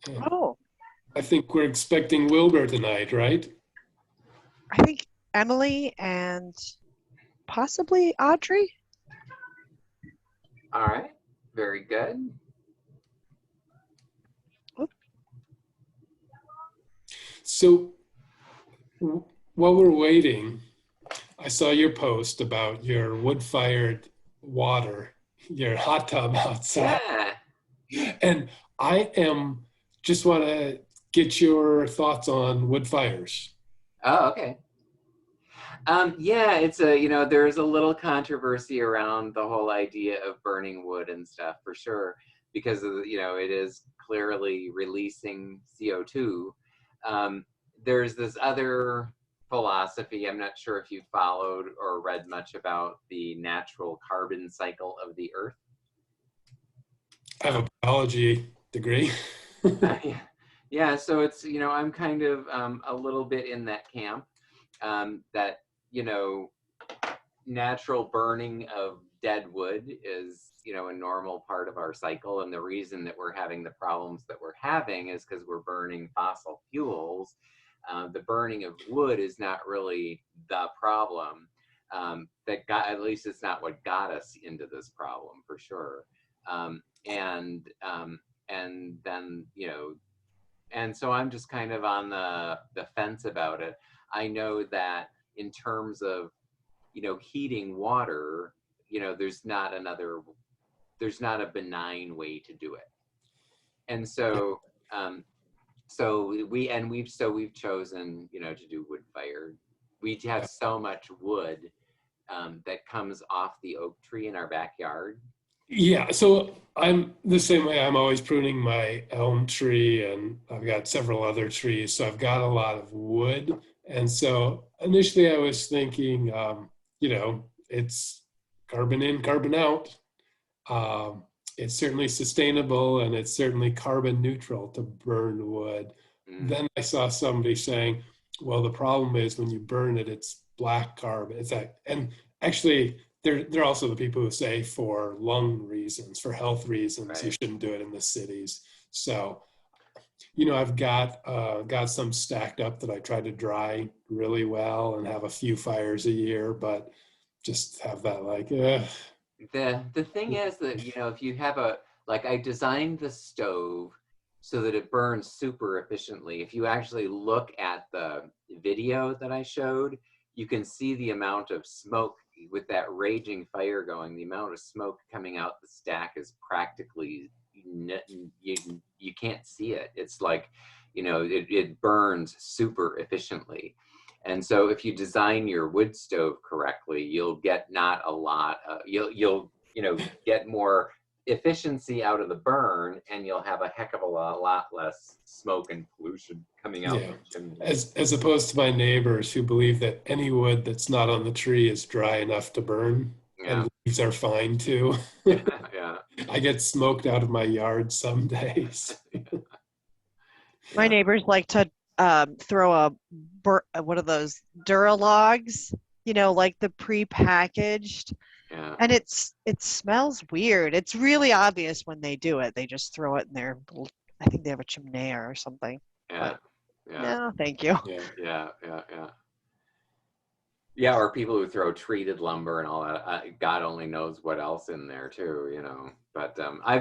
And Oh, I think we're expecting Wilbur tonight, right? I think Emily and possibly Audrey. All right, very good. Oop. So while we're waiting, I saw your post about your wood-fired water, your hot tub outside. Yeah. And I am just want to get your thoughts on wood fires. Oh, okay. Yeah, it's a, there's a little controversy around the whole idea of burning wood and stuff for sure, because of, it is clearly releasing CO2. Um, there's this other philosophy. I'm not sure if you followed or read much about the natural carbon cycle of the earth. I have a biology degree. Yeah. Yeah, so it's, I'm kind of a little bit in that camp, that, natural burning of dead wood is, a normal part of our cycle. And the reason that we're having the problems that we're having is because we're burning fossil fuels. The burning of wood is not really the problem. At least it's not what got us into this problem for sure. And then, and so I'm just kind of on the fence about it. I know that in terms of, heating water, there's not a benign way to do it. And so, we've chosen, to do wood fired. We have so much wood that comes off the oak tree in our backyard. Yeah, so I'm the same way. I'm always pruning my elm tree, and I've got several other trees. So I've got a lot of wood. And so initially I was thinking, it's carbon in, carbon out. Um, it's certainly sustainable and it's certainly carbon neutral to burn wood. Then I saw somebody saying, well, the problem is when you burn it, it's black carbon. It's that, and actually, they're also the people who say for lung reasons, for health reasons, you Right. shouldn't do it in the cities. So, I've got some stacked up that I try to dry really well and have a few fires a year, but just have that like, The thing is that, if you have I designed the stove so that it burns super efficiently. If you actually look at the video that I showed, you can see the amount of smoke with that raging fire going. The amount of smoke coming out the stack is practically, you can't see it. It's like, it burns super efficiently. And so if you design your wood stove correctly, you'll get not a lot, you'll get more efficiency out of the burn, and you'll have a heck of a lot less smoke and pollution coming out yeah. the chimney. As opposed to my neighbors who believe that any wood that's not on the tree is dry enough to burn, Yeah. and leaves are fine too. Yeah. I get smoked out of my yard some days. My neighbors like to throw one of those Duralogs, like the pre-packaged, Yeah. and it smells weird. It's really obvious when they do it. They just throw it in there. I think they have a chimney or something. Yeah. But Yeah. no, thank you. Yeah. Yeah, or people who throw treated lumber and all that. God only knows what else in there too, But I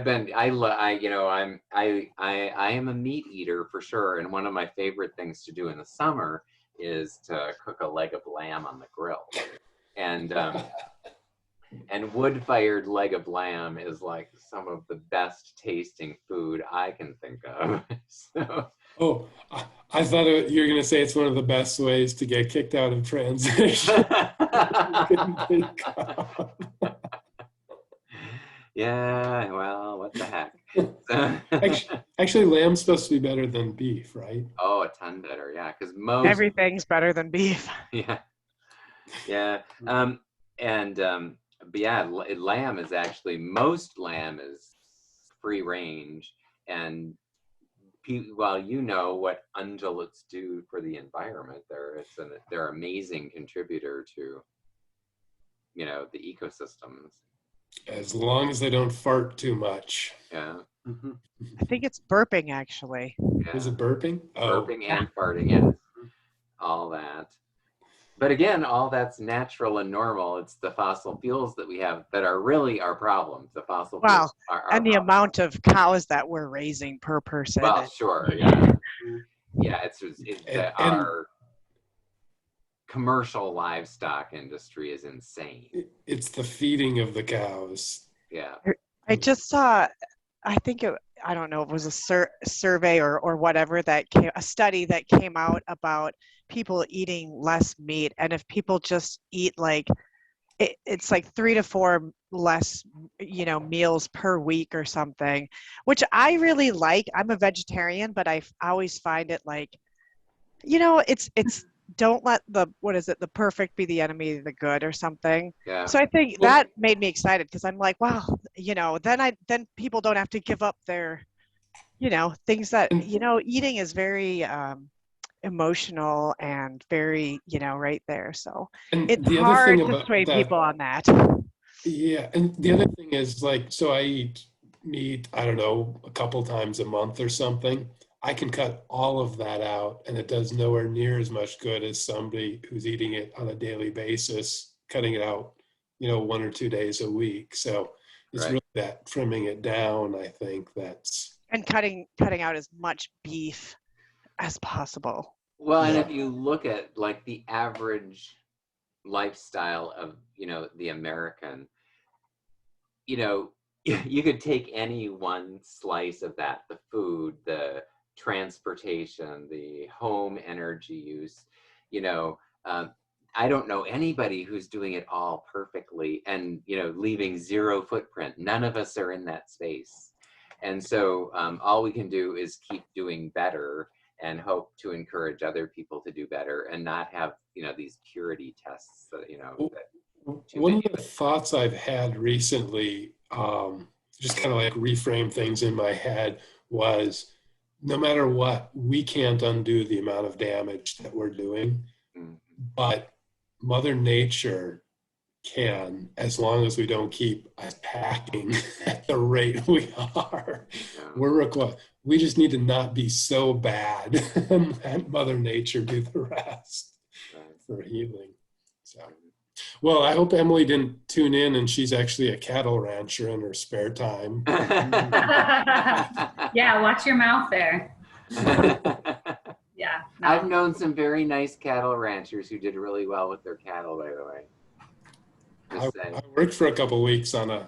am a meat eater for sure, and one of my favorite things to do in the summer is to cook a leg of lamb on the grill, and wood-fired leg of lamb is like some of the best tasting food I can think of. So. Oh, I thought you were going to say it's one of the best ways to get kicked out of transition. Yeah, well, what the heck. Actually, lamb's supposed to be better than beef, right? Oh, a ton better, yeah, because Everything's better than beef. Yeah. But yeah, most lamb is free range, and while what ungulates do for the environment, they're amazing contributor to the ecosystems. As long as they don't fart too much. Yeah. I think it's burping actually. Is Yeah. it burping? Oh, Burping Yeah. and farting, yes. All that. But again, all that's natural and normal. It's the fossil fuels that we have that are really our problems. The fossil fuels Well, are our and the problem. amount of cows that we're raising per person. Well, sure, yeah. Yeah, it's and, our commercial livestock industry is insane. it's the feeding of the cows. Yeah. I just saw, I think I don't know, it was a survey or whatever a study that came out about people eating less meat. And if people just eat like, it's like 3 to 4 less, meals per week or something, which I really like. I'm a vegetarian, but I always find it like, it's don't let the perfect be the enemy of the good or something. Yeah. So I think Well, that made me excited because I'm like, wow, then people don't have to give up their, things that, and, eating is very emotional and very, right there. So and it's the other thing hard to about sway that, people on that. yeah, and the other thing is like, so I eat meat, I don't know, a couple times a month or something. I can cut all of that out, and it does nowhere near as much good as somebody who's eating it on a daily basis, cutting it out, 1 or 2 days a week. So it's Right. really that trimming it down, I think that's, And cutting out as much beef as possible. Well, and yeah. if you look at like the average lifestyle of, the American, you could take any one slice of that, the food, the transportation, the home energy use, you know, um, I don't know anybody who's doing it all perfectly and, leaving zero footprint. None of us are in that space. And so all we can do is keep doing better and hope to encourage other people to do better and not have, these purity tests that, too One many of of the us. thoughts I've had recently, just kind of like reframe things in my head, was no matter what, we can't undo the amount of damage that we're doing, Mm, but Mother Nature can, as long as we don't keep attacking at the rate we are. yeah. We just need to not be so bad and let Mother Nature do the rest Right. for healing. So. Well, I hope Emily didn't tune in and she's actually a cattle rancher in her spare time. Yeah, watch your mouth there. Yeah. No. I've known some very nice cattle ranchers who did really well with their cattle, by the way. Just saying. I worked for a couple of weeks on a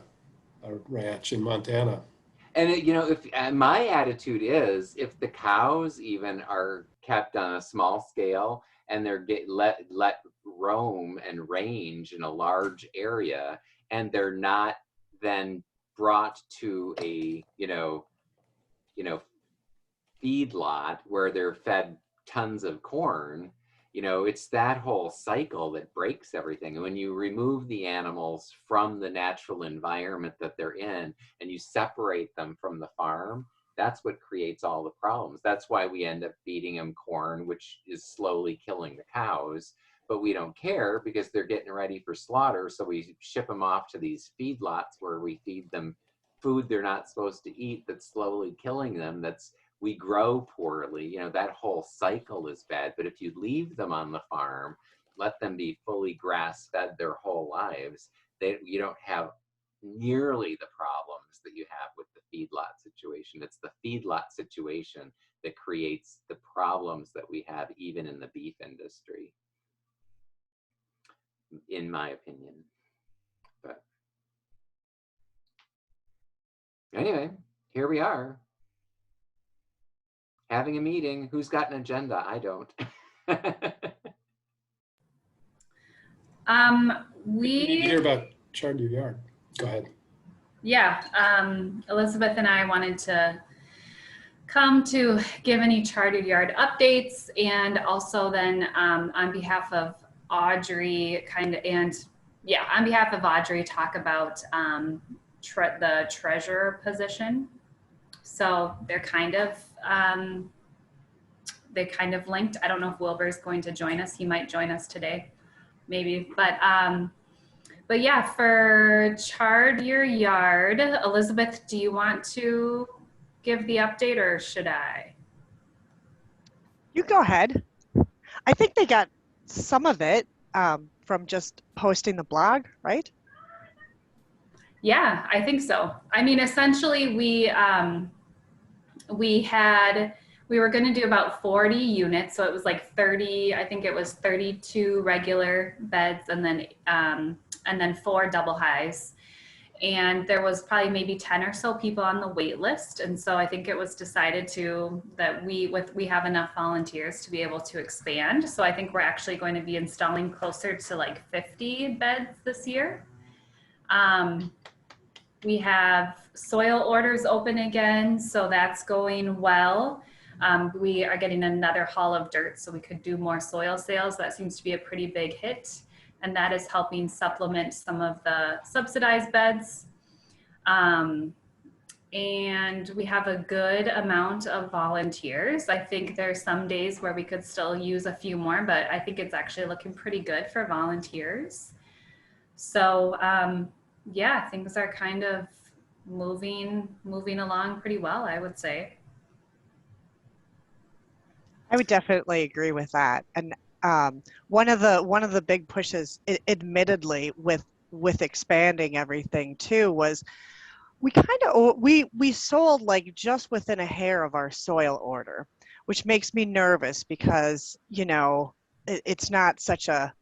ranch in Montana. And if my attitude is, if the cows even are kept on a small scale and they're let roam and range in a large area, and they're not then brought to a feedlot where they're fed tons of corn, it's that whole cycle that breaks everything. And when you remove the animals from the natural environment that they're in and you separate them from the farm, that's what creates all the problems. That's why we end up feeding them corn, which is slowly killing the cows. But we don't care because they're getting ready for slaughter. So we ship them off to these feedlots where we feed them food they're not supposed to eat that's slowly killing them. We grow poorly, that whole cycle is bad. But if you leave them on the farm, let them be fully grass fed their whole lives, you don't have nearly the problems that you have with the feedlot situation. It's the feedlot situation that creates the problems that we have even in the beef industry, in my opinion. But anyway, here we are. Having a meeting. Who's got an agenda? I don't. We need to hear about Chard Your Yard. Go ahead. Yeah, Elizabeth and I wanted to come to give any Chard Your Yard updates, and also then on behalf of Audrey, on behalf of Audrey, talk about the treasurer position. So they're kind of linked. I don't know if Wilbur's going to join us. He might join us today, maybe. But But yeah, for Chard Your Yard, Elizabeth, do you want to give the update or should I? You go ahead. I think they got some of it from just posting the blog, right? Yeah, I think so. I mean, essentially, we had we were going to do about 40 units, so it was like 30. I think it was 32 regular beds, and then 4 double highs. And there was probably maybe 10 or so people on the wait list, and so I think it was decided that we have enough volunteers to be able to expand. So I think we're actually going to be installing closer to like 50 beds this year. We have soil orders open again, so that's going well. We are getting another haul of dirt, so we could do more soil sales. That seems to be a pretty big hit, and that is helping supplement some of the subsidized beds. And we have a good amount of volunteers. I think there's some days where we could still use a few more, but I think it's actually looking pretty good for volunteers. So yeah, things are kind of moving along pretty well, I would say. I would definitely agree with that. And one of the big pushes, admittedly, with expanding everything too, was we sold like just within a hair of our soil order, which makes me nervous because it's not such a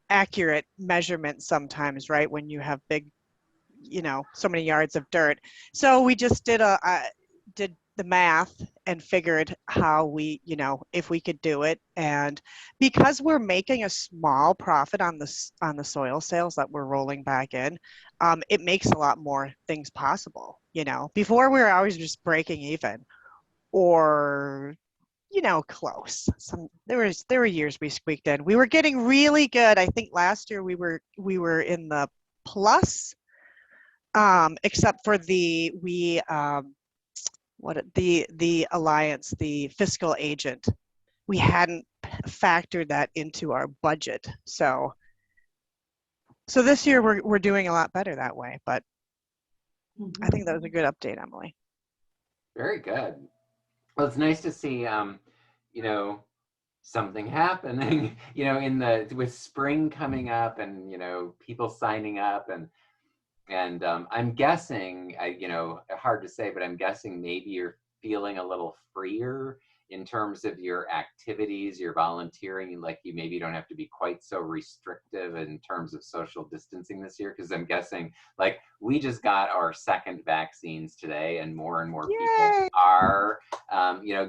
accurate measurement sometimes, right? When you have big, so many yards of dirt. So we just did the math and figured how if we could do it. And because we're making a small profit on the soil sales that we're rolling back in, it makes a lot more things possible. Before we were always just breaking even or close. There were years we squeaked in. We were getting really good. I think last year we were in the plus, except for the alliance, the fiscal agent. We hadn't factored that into our budget. So this year we're doing a lot better that way. But I think that was a good update, Emily. Very good. Well, it's nice to see, something happening, with spring coming up and, people signing up and I'm guessing, hard to say, but I'm guessing maybe you're feeling a little freer in terms of your activities, your volunteering, like you maybe don't have to be quite so restrictive in terms of social distancing this year, because I'm guessing, like, we just got our second vaccines today and more Yay! people are,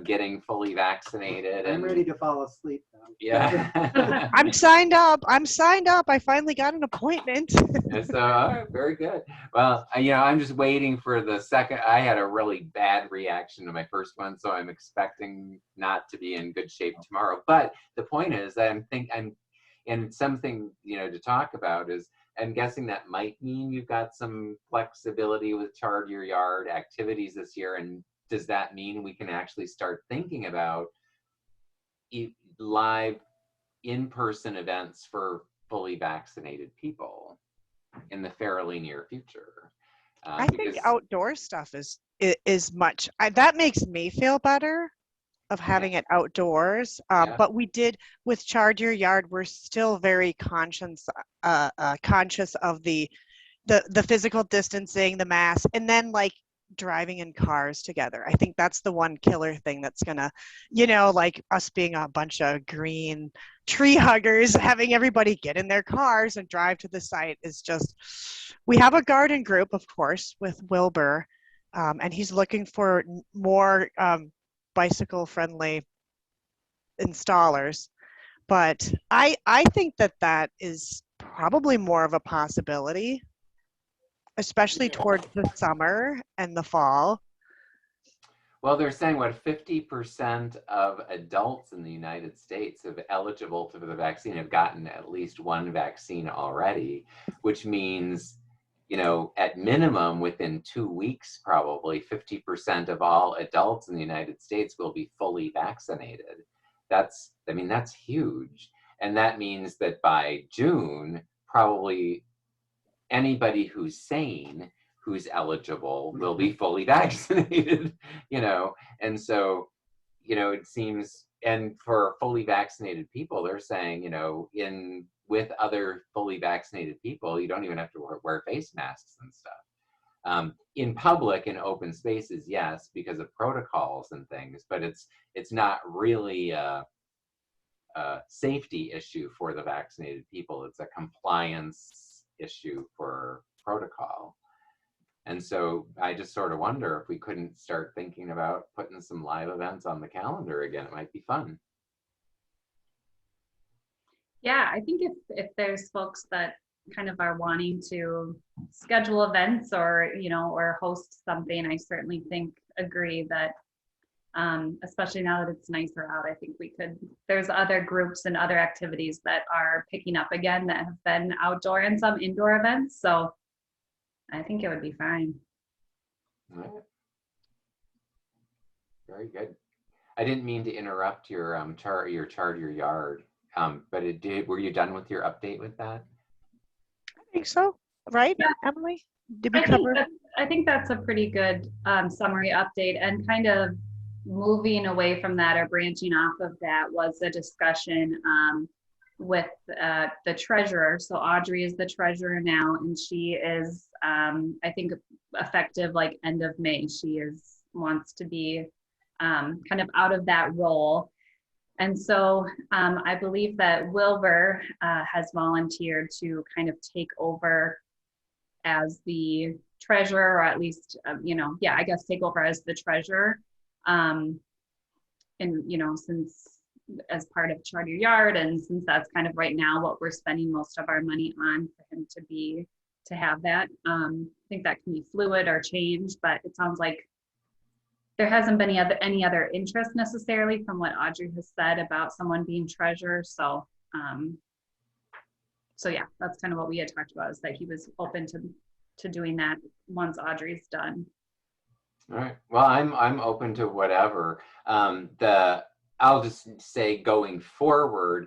getting fully vaccinated. I'm and ready to fall asleep now. Yeah. I'm signed up. I finally got an appointment. So, all right, very good. Well, I'm just waiting for the second. I had a really bad reaction to my first one, so I'm expecting not to be in good shape tomorrow. But the point is that and something, to talk about is, I'm guessing that might mean you've got some flexibility with Chard Your Yard activities this year. And does that mean we can actually start thinking about live in-person events for fully vaccinated people in the fairly near future? I think outdoor stuff is much. That makes me feel better of having it outdoors. But we did with Chard Your Yard. We're still very conscious of the physical distancing, the mask, and then like driving in cars together. I think that's the one killer thing that's gonna, like us being a bunch of green tree huggers, having everybody get in their cars and drive to the site is just. We have a garden group, of course, with Wilbur, and he's looking for more bicycle-friendly installers. But I think that is probably more of a possibility, especially towards the summer and the fall. Well, they're saying 50% of adults in the United States have eligible for the vaccine have gotten at least one vaccine already, which means, at minimum within 2 weeks, probably 50% of all adults in the United States will be fully vaccinated. That's huge. And that means that by June, probably anybody who's sane, who's eligible, will be fully vaccinated, And so, it seems, and for fully vaccinated people, they're saying, with other fully vaccinated people, you don't even have to wear face masks and stuff. In public, in open spaces, yes, because of protocols and things, but it's not really a safety issue for the vaccinated people. It's a compliance issue for protocol. And so I just sort of wonder if we couldn't start thinking about putting some live events on the calendar again. It might be fun. Yeah, I think if there's folks that kind of are wanting to schedule events or or host something, I certainly agree that especially now that it's nicer out, I think there's other groups and other activities that are picking up again that have been outdoor and some indoor events. So I think it would be fine. All right. Very good. I didn't mean to interrupt your Chard Your Yard, but it did. Were you done with your update with that? I think so, right, Yeah. Emily? Did we cover? I think that's a pretty good summary update, and kind of moving away from that or branching off of that was a discussion with the treasurer. So Audrey is the treasurer now, and she is, I think, effective like end of May. She wants to be kind of out of that role. And so I believe that Wilbur has volunteered to kind of take over as the treasurer, or at least, I guess take over as the treasurer. And, since as part of Chard Your Yard, and since that's kind of right now what we're spending most of our money on, for him to have that. I think that can be fluid or changed, but it sounds like there hasn't been any other interest necessarily from what Audrey has said about someone being treasurer. So, yeah, that's kind of what we had talked about, is that he was open to doing that once Audrey's done. All right. Well, I'm open to whatever. I'll just say, going forward,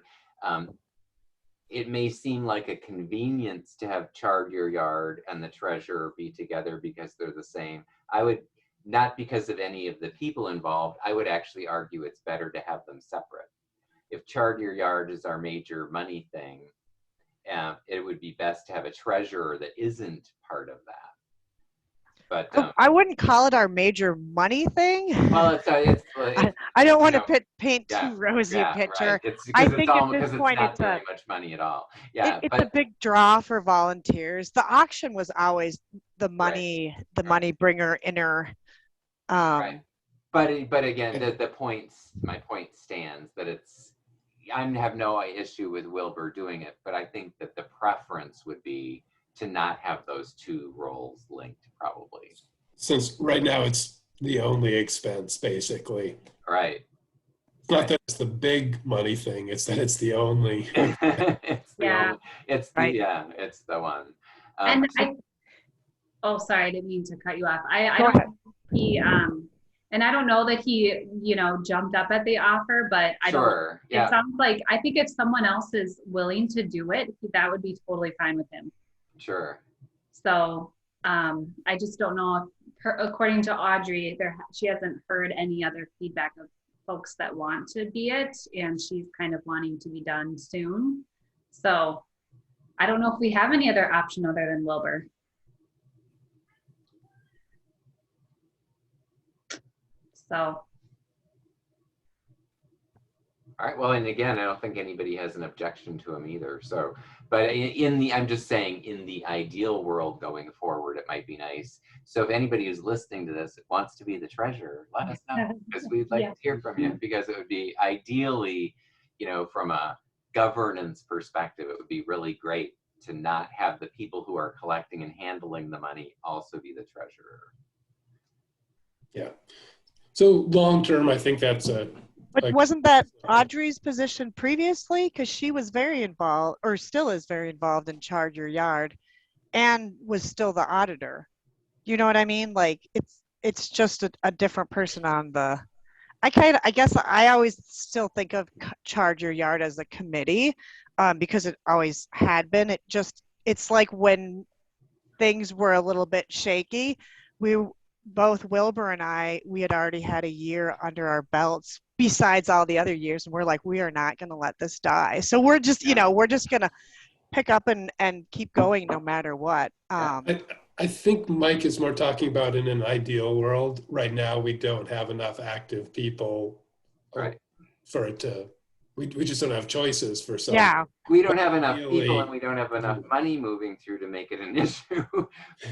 it may seem like a convenience to have Chard Your Yard and the treasurer be together because they're the same. I would, not because of any of the people involved, I would actually argue it's better to have them separate. If Chard Your Yard is our major money thing, it would be best to have a treasurer that isn't part of that. But I wouldn't call it our major money thing. well, I don't want to paint too rosy a picture. Right. It's I because think it's at this point not very much money at all. Yeah, it's a big draw for volunteers. The auction was always the money, right. the money bringer inner. Right. But again, my point stands that I have no issue with Wilbur doing it, but I think that the preference would be to not have those two roles linked, probably. Since right now it's the only expense, basically. Right. It's not that it's the big money thing, it's that it's the only. It's the one. And sorry, I didn't mean to cut you off. And I don't know that he, jumped up at the offer, but it sounds like, I think if someone else is willing to do it, that would be totally fine with him. Sure. So I just don't know if according to Audrey, she hasn't heard any other feedback of folks that want to be it, and she's kind of wanting to be done soon. So I don't know if we have any other option other than Wilbur. So. All right. Well, and again, I don't think anybody has an objection to him either. So, but I'm just saying, in the ideal world going forward, it might be nice. So if anybody who's listening to this wants to be the treasurer, let us know, because we'd like to hear from you, because it would be ideally, from a governance perspective, it would be really great to not have the people who are collecting and handling the money also be the treasurer. Yeah. So long-term, I think that's But wasn't that Audrey's position previously? Because she was very involved, or still is very involved in Chard Your Yard, and was still the auditor. You know what I mean? Like it's just a different person on the. I guess I always still think of Chard Your Yard as a committee, because it always had been. It's like when things were a little bit shaky, we both Wilbur and we had already had a year under our belts besides all the other years, and we're like, we are not going to let this die. So we're just, we're just going to pick up and keep going no matter what. I think Mike is more talking about in an ideal world. Right now, we don't have enough active people Right. for it to, we just don't have choices for some. Yeah. We don't have enough people Really- and we don't have enough money moving through to make it an issue.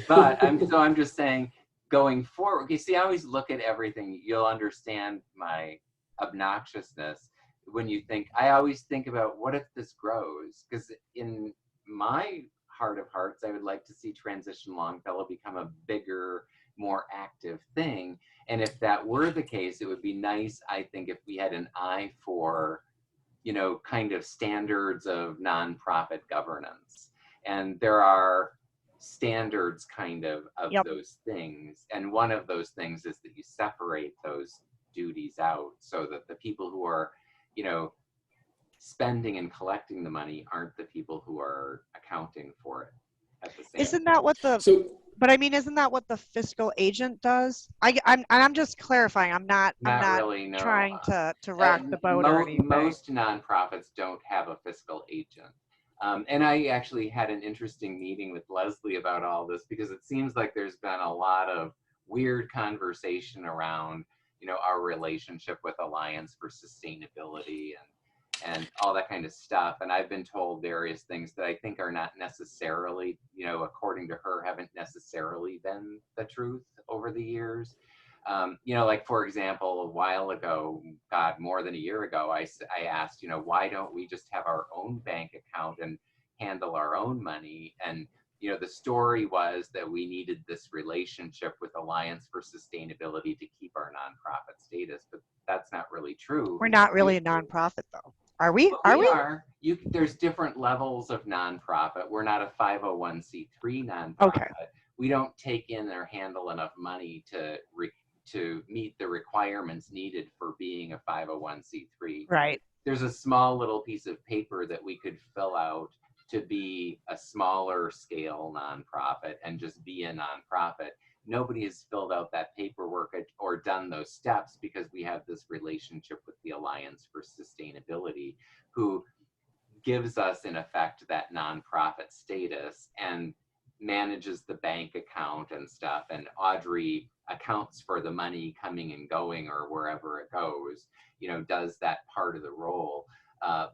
But I'm just saying, going forward, you see, I always look at everything. You'll understand my obnoxiousness when you think, I always think about what if this grows? Because in my heart of hearts, I would like to see Transition Longfellow become a bigger, more active thing. And if that were the case, it would be nice, I think, if we had an eye for, kind of standards of nonprofit governance. And there are standards kind of Yep. those things. And one of those things is that you separate those duties out so that the people who are, spending and collecting the money aren't the people who are accounting for it at the same Isn't that what but I mean, isn't that what the fiscal agent does? I'm just clarifying. I'm not really, no. trying to rock the boat or anything. Most nonprofits don't have a fiscal agent. And I actually had an interesting meeting with Leslie about all this, because it seems like there's been a lot of weird conversation around, our relationship with Alliance for Sustainability and all that kind of stuff. And I've been told various things that I think are not necessarily, according to her, haven't necessarily been the truth over the years. Like, for example, a while ago, God, more than a year ago, I asked, why don't we just have our own bank account and handle our own money? And, the story was that we needed this relationship with Alliance for Sustainability to keep our nonprofit status, but that's not really true. We're not really a nonprofit, though. Are we? Well, we are. There's different levels of nonprofit. We're not a 501c3 nonprofit. Okay. We don't take in or handle enough money to meet the requirements needed for being a 501c3. Right. There's a small little piece of paper that we could fill out to be a smaller scale nonprofit and just be a nonprofit. Nobody has filled out that paperwork or done those steps because we have this relationship with the Alliance for Sustainability, who gives us, in effect, that nonprofit status and manages the bank account and stuff. And Audrey accounts for the money coming and going or wherever it goes, does that part of the role.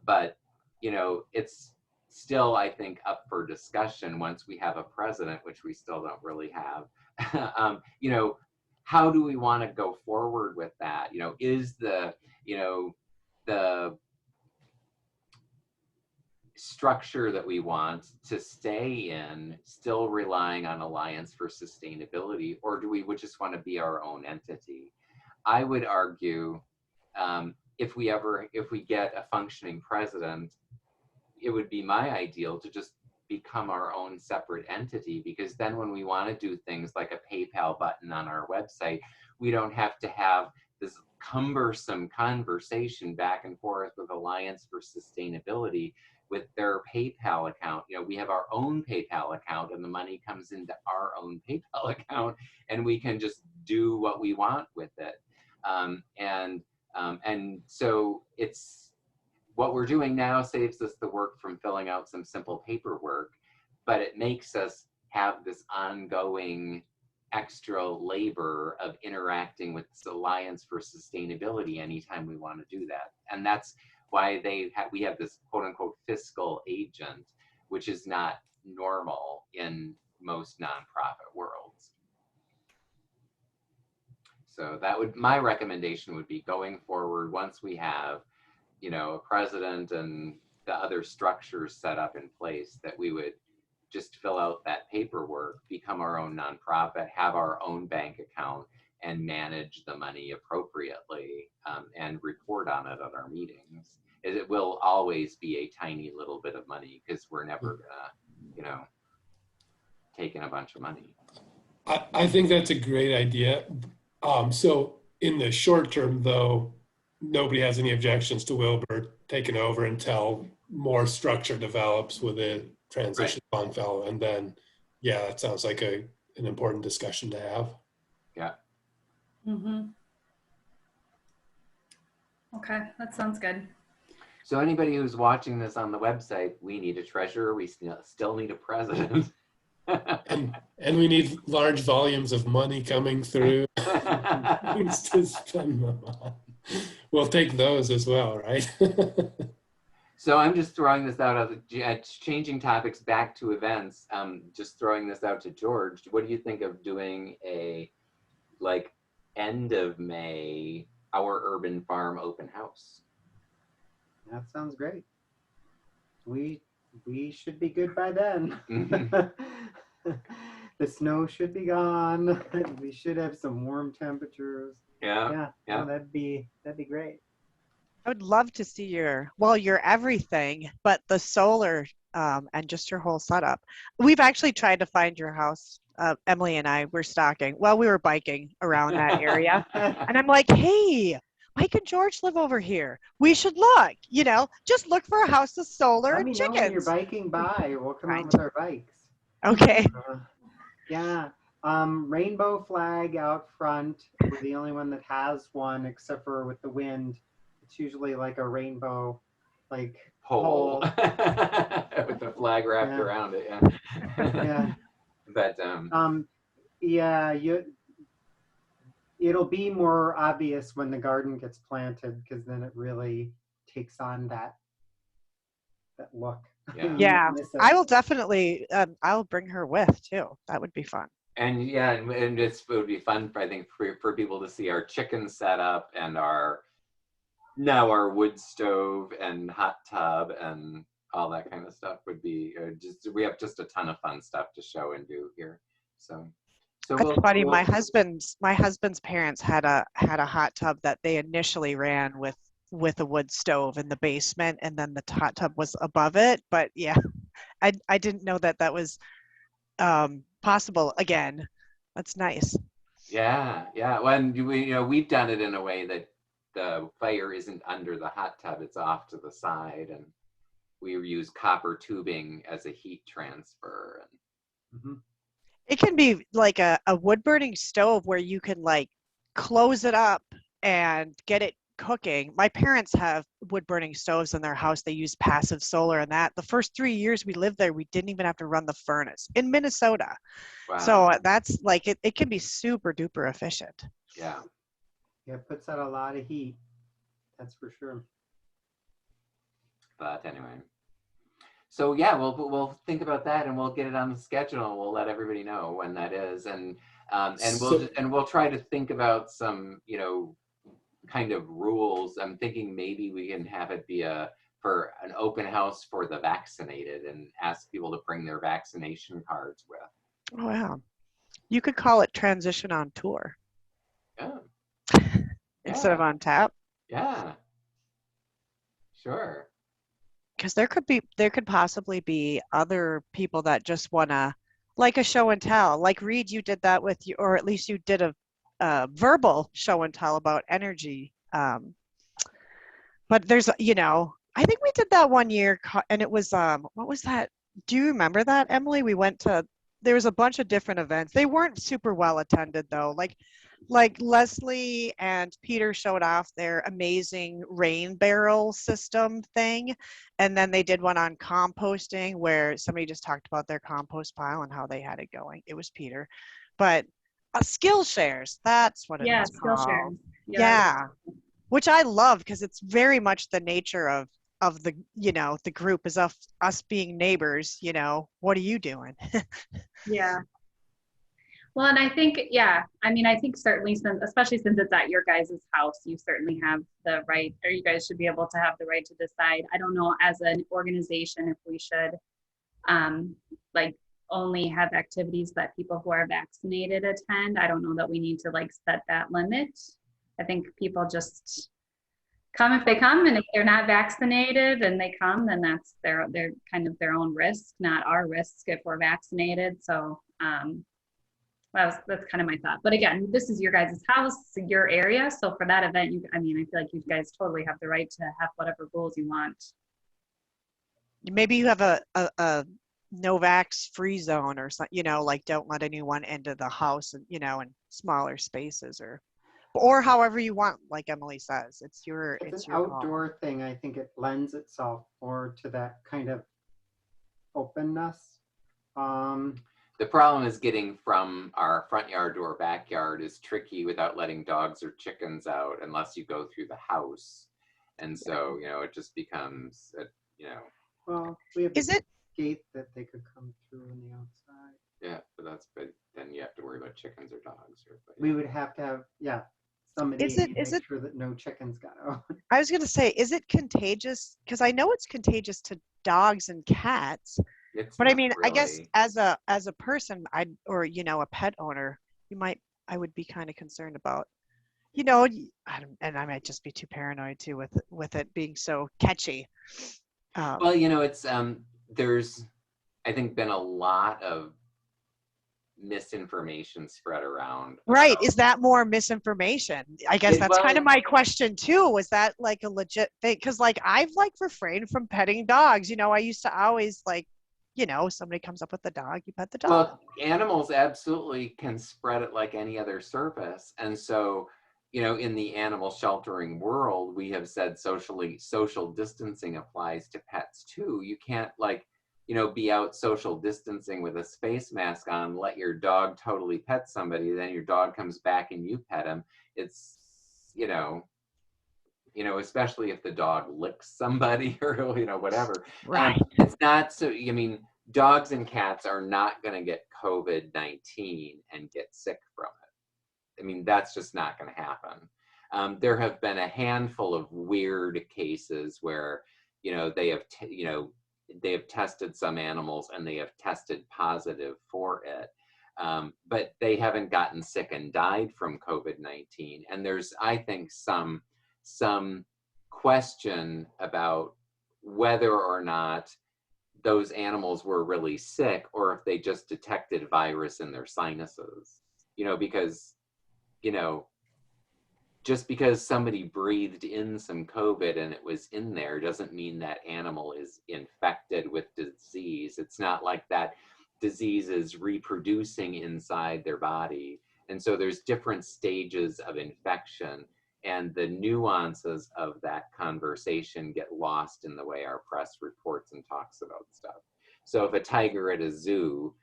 But, it's still, I think, up for discussion once we have a president, which we still don't really have. How do we want to go forward with that? Is the structure that we want to stay in still relying on Alliance for Sustainability, or do we just want to be our own entity? I would argue, if we get a functioning president, it would be my ideal to just become our own separate entity, because then when we want to do things like a PayPal button on our website, we don't have to have this cumbersome conversation back and forth with Alliance for Sustainability with their PayPal account. We have our own PayPal account and the money comes into our own PayPal account and we can just do what we want with it. And so what we're doing now saves us the work from filling out some simple paperwork, but it makes us have this ongoing extra labor of interacting with this Alliance for Sustainability anytime we want to do that. And that's why we have this quote unquote fiscal agent, which is not normal in most nonprofit worlds. So my recommendation would be, going forward, once we have a president and the other structures set up in place, that we would just fill out that paperwork, become our own nonprofit, have our own bank account, and manage the money appropriately, and report on it at our meetings. It will always be a tiny little bit of money because we're never gonna, take in a bunch of money. I think that's a great idea. So in the short term, though, nobody has any objections to Wilbur taking over until more structure develops with a transition fund fellow. And then, yeah, that sounds like an important discussion to have. Yeah. Mm-hmm. Okay, that sounds good. So anybody who's watching this on the website, we need a treasurer. We still need a president. And we need large volumes of money coming through things to spend them on. We'll take those as well, right? So I'm just throwing this out changing topics back to events. Just throwing this out to George. What do you think of doing a like end of May Our Urban Farm open house? That sounds great. We should be good by then. The snow should be gone. We should have some warm temperatures. Yeah. No, that'd be great. I would love to see your everything, but the solar and just your whole setup. We've actually tried to find your house. Emily and I were stalking. Well, we were biking around that area. And I'm like, hey, Mike and George live over here. We should look, just look for a house with solar Let and me know when you're chickens. biking by. We'll come out Right. with our bikes. Okay. Yeah. Rainbow flag out front. We're the only one that has one, except for with the wind. It's usually like a rainbow, like Pole with the flag wrapped around it. Yeah. Yeah. But yeah, it'll be more obvious when the garden gets planted, because then it really takes on that look. Yeah. Yeah, I will definitely, I'll bring her with too. That would be fun. And yeah, and it would be fun, I think, for people to see our chicken setup and our wood stove and hot tub and all that kind of stuff. Would be we have just a ton of fun stuff to show and do here. So That's funny. My husband's parents had a hot tub that they initially ran with a wood stove in the basement, and then the hot tub was above it. But yeah, I didn't know that was possible again. That's nice. Yeah. When we've done it in a way that the fire isn't under the hot tub; it's off to the side, and we use copper tubing as a heat transfer. And it can be like a wood burning stove where you can like close it up and get it cooking. My parents have wood burning stoves in their house. They use passive solar and that. The first 3 years we lived there, we didn't even have to run the furnace in Minnesota. Wow. So that's like, it can be super duper efficient. Yeah. Yeah, it puts out a lot of heat. That's for sure. But anyway. So yeah, we'll think about that, and we'll get it on the schedule. We'll let everybody know when that is, and we'll try to think about some kind of rules. I'm thinking maybe we can have it be for an open house for the vaccinated, and ask people to bring their vaccination cards with. Oh wow, you could call it Transition on Tour. Yeah. Instead of on tap. Yeah. Sure. Because there could possibly be other people that just wanna, like a show and tell. Like Reed, you did that with you, or at least you did a verbal show and tell about energy. But there's, I think we did that one year, and it was what was that? Do you remember that, Emily? There was a bunch of different events. They weren't super well attended though. Like Leslie and Peter showed off their amazing rain barrel system thing. And then they did one on composting where somebody just talked about their compost pile and how they had it going. It was Peter. But skill shares, that's what it is skill called. shares. Yeah. Which I love, because it's very much the nature of the, the group is us being neighbors, what are you doing? Yeah. Well, and I think, I think certainly especially since it's at your guys' house, you certainly have the right, or you guys should be able to have the right to decide. I don't know, as an organization, if we should only have activities that people who are vaccinated attend. I don't know that we need to set that limit. I think people just come if they come, and if they're not vaccinated and they come, then that's their kind of their own risk, not our risk if we're vaccinated. So That's kind of my thought. But again, this is your guys' house, your area. So for that event, I feel like you guys totally have the right to have whatever rules you want. Maybe you have a no vax free zone or something, like don't let anyone into the house and, in smaller spaces or however you want, like Emily says, it's your outdoor call. thing. I think it lends itself more to that kind of openness. The problem is getting from our front yard to our backyard is tricky without letting dogs or chickens out unless you go through the house. And so, it just becomes, Well, we have Is it gate that they could come through on the outside. Yeah, but then you have to worry about chickens or dogs. We would have to have, somebody Is it- make sure that no chickens got out. I was going to say, is it contagious? Because I know it's contagious to dogs and cats. But I mean, I guess really. as a person, or a pet owner, I would be kind of concerned about, and I might just be too paranoid too with it being so catchy. Well, it's there's, I think, been a lot of misinformation spread around. Right. Is that more misinformation? I guess that's kind of my question too. Was that like a legit thing? Because I've refrained from petting dogs. I used to always somebody comes up with the dog, you pet the dog. Well, animals absolutely can spread it like any other surface. And so, in the animal sheltering world, we have said social distancing applies to pets too. You can't be out social distancing with a space mask on, let your dog totally pet somebody, then your dog comes back and you pet him. It's, especially if the dog licks somebody or, whatever. Right. It's not so, dogs and cats are not going to get COVID-19 and get sick from it. That's just not going to happen. There have been a handful of weird cases where, they have tested some animals and they have tested positive for it. But they haven't gotten sick and died from COVID-19. And there's, I think, some question about whether or not those animals were really sick or if they just detected virus in their sinuses. Because, just because somebody breathed in some COVID and it was in there doesn't mean that animal is infected with disease. It's not like that disease is reproducing inside their body. And so there's different stages of infection, and the nuances of that conversation get lost in the way our press reports and talks about stuff. So if a tiger at a zoo,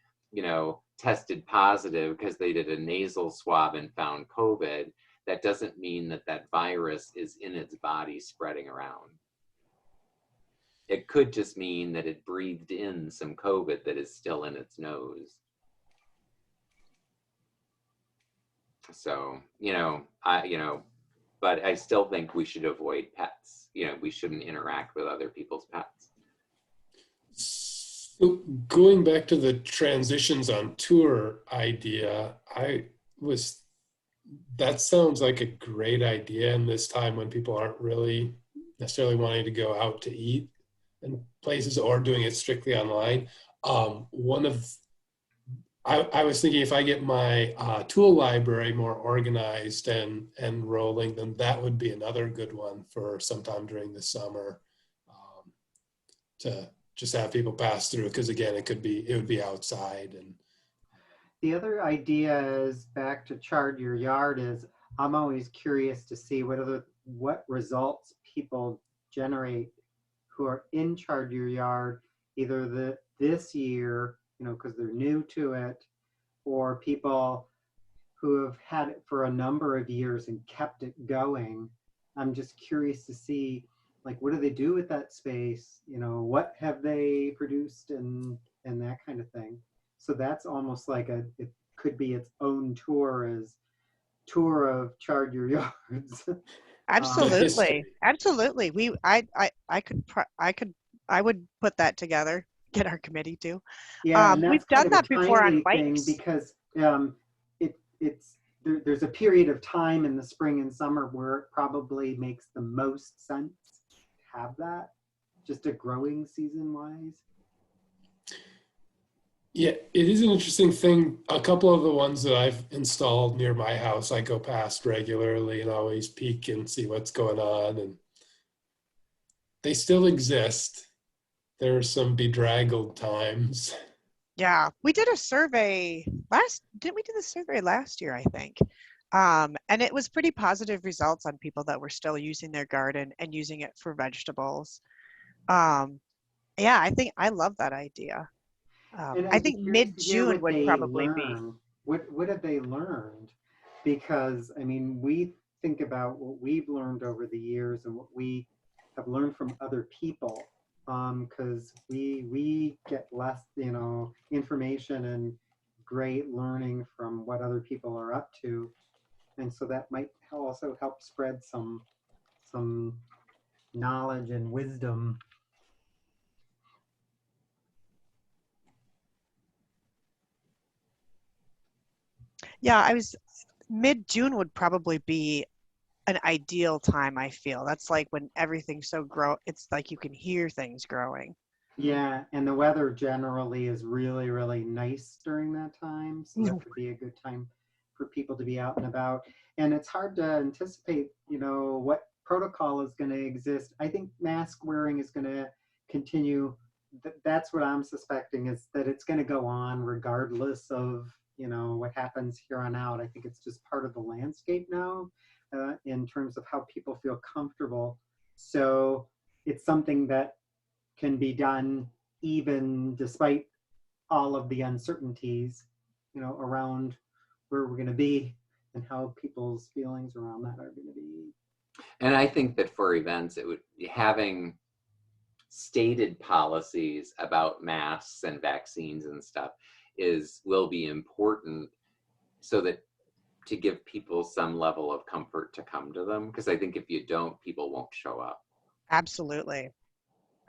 tested positive because they did a nasal swab and found COVID, that doesn't mean that virus is in its body spreading around. It could just mean that it breathed in some COVID that is still in its nose. So, but I still think we should avoid pets. We shouldn't interact with other people's pets. So going back to the transitions on tour idea, that sounds like a great idea in this time when people aren't really necessarily wanting to go out to eat in places or doing it strictly online. I was thinking if I get my tool library more organized and rolling, then that would be another good one for sometime during the summer to just have people pass through. Because again, it would be outside. And the other idea is back to Chard Your Yard. Is I'm always curious to see what results people generate who are in Chard Your Yard, either this year, because they're new to it, or people who have had it for a number of years and kept it going. I'm just curious to see, what do they do with that space? What have they produced and that kind of thing. So that's almost like it could be its own tour of Chard Your Yards. Absolutely. Absolutely. I would put that together, get our committee to. Yeah, we've done that before on bikes. Because there's a period of time in the spring and summer where it probably makes the most sense to have that, just a growing season wise. Yeah, it is an interesting thing. A couple of the ones that I've installed near my house, I go past regularly and always peek and see what's going on, and they still exist. There are some bedraggled times. Yeah, we did a survey didn't we do the survey last year, I think? And it was pretty positive results on people that were still using their garden and using it for vegetables. Um, yeah, I love that idea. And I I'd be think curious to hear mid-June what would they probably be. learn. What have they learned? Because I mean, we think about what we've learned over the years and what we have learned from other people. Because we get less, information and great learning from what other people are up to, and so that might also help spread some knowledge and wisdom. Yeah, mid-June would probably be an ideal time, I feel. That's like when everything's it's like you can hear things growing. Yeah, and the weather generally is really, really nice during that time. So that Mhm. could be a good time for people to be out and about. And it's hard to anticipate, what protocol is going to exist. I think mask wearing is going to continue. That's what I'm suspecting, is that it's going to go on regardless of, what happens here on out. I think it's just part of the landscape now, in terms of how people feel comfortable. So it's something that can be done even despite all of the uncertainties, around where we're going to be and how people's feelings around that are going to be. And I think that for events, it would having stated policies about masks and vaccines and stuff will be important, so that to give people some level of comfort to come to them. Because I think if you don't, people won't show up. Absolutely.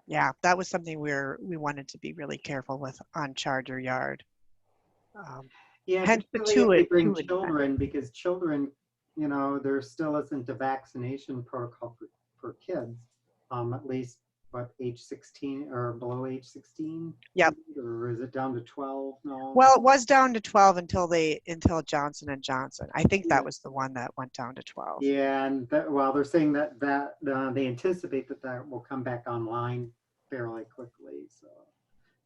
Yeah, that was something we wanted to be really careful with on Chard Your Yard. Yeah, Hence the particularly if they bring two children, because children, there still isn't a vaccination protocol for kids, at least age 16 or below age 16. Yep. Or is it down to 12 now? Well, it was down to 12 until Johnson and Johnson. I think Yeah. that was the one that went down to 12. Yeah, and they're saying that they anticipate that will come back online fairly quickly. So,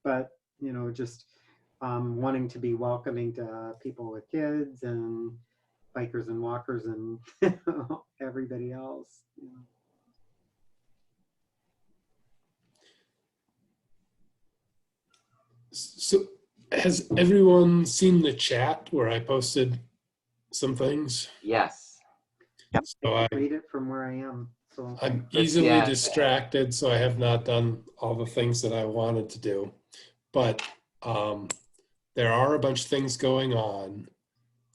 but just wanting to be welcoming to people with kids and bikers and walkers and everybody else. So has everyone seen the chat where I posted some things? Yes. Yep. So I can read it from where I am. So I'm easily Yeah. distracted, so I have not done all the things that I wanted to do. But there are a bunch of things going on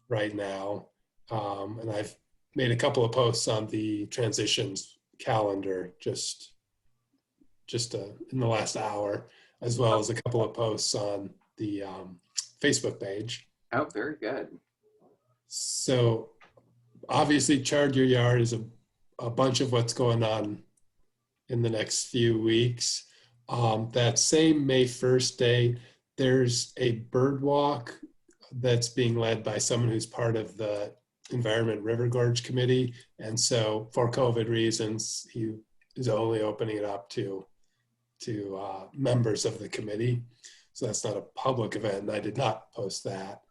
right now. And I've made a couple of posts on the transitions calendar just in the last hour, as well as a couple of posts on the Facebook page. Oh, very good. So obviously Chard Your Yard is a bunch of what's going on in the next few weeks. That same May 1st day, there's a bird walk that's being led by someone who's part of the Environment River Gorge Committee. And so for COVID reasons, he is only opening it up to members of the committee. So that's not a public event, and I did not post that.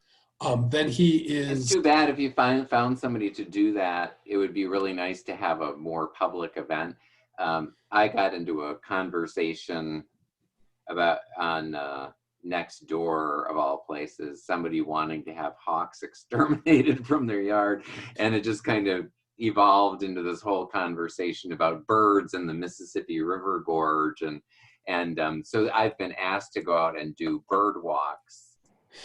Then he is... It's too bad if you found somebody to do that. It would be really nice to have a more public event. I got into a conversation on Nextdoor, of all places, somebody wanting to have hawks exterminated from their yard, and it just kind of evolved into this whole conversation about birds in the Mississippi River Gorge, and so I've been asked to go out and do bird walks,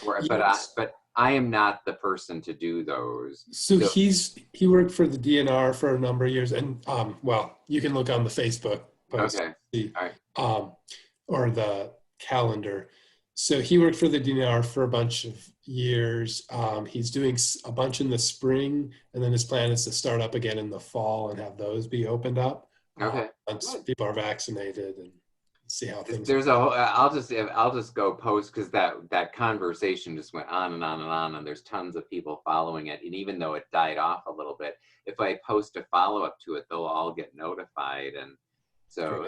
but I am not the person to do those. So he worked for the DNR for a number of years, and well, you can look on the Facebook post, okay, all right, or the calendar. So he worked for the DNR for a bunch of years. He's doing a bunch in the spring, and then his plan is to start up again in the fall and have those be opened up okay. once people are vaccinated and see how things. There's I'll just go post, because that conversation just went on and on and on, and there's tons of people following it. And even though it died off a little bit, if I post a follow up to it, they'll all get notified. And so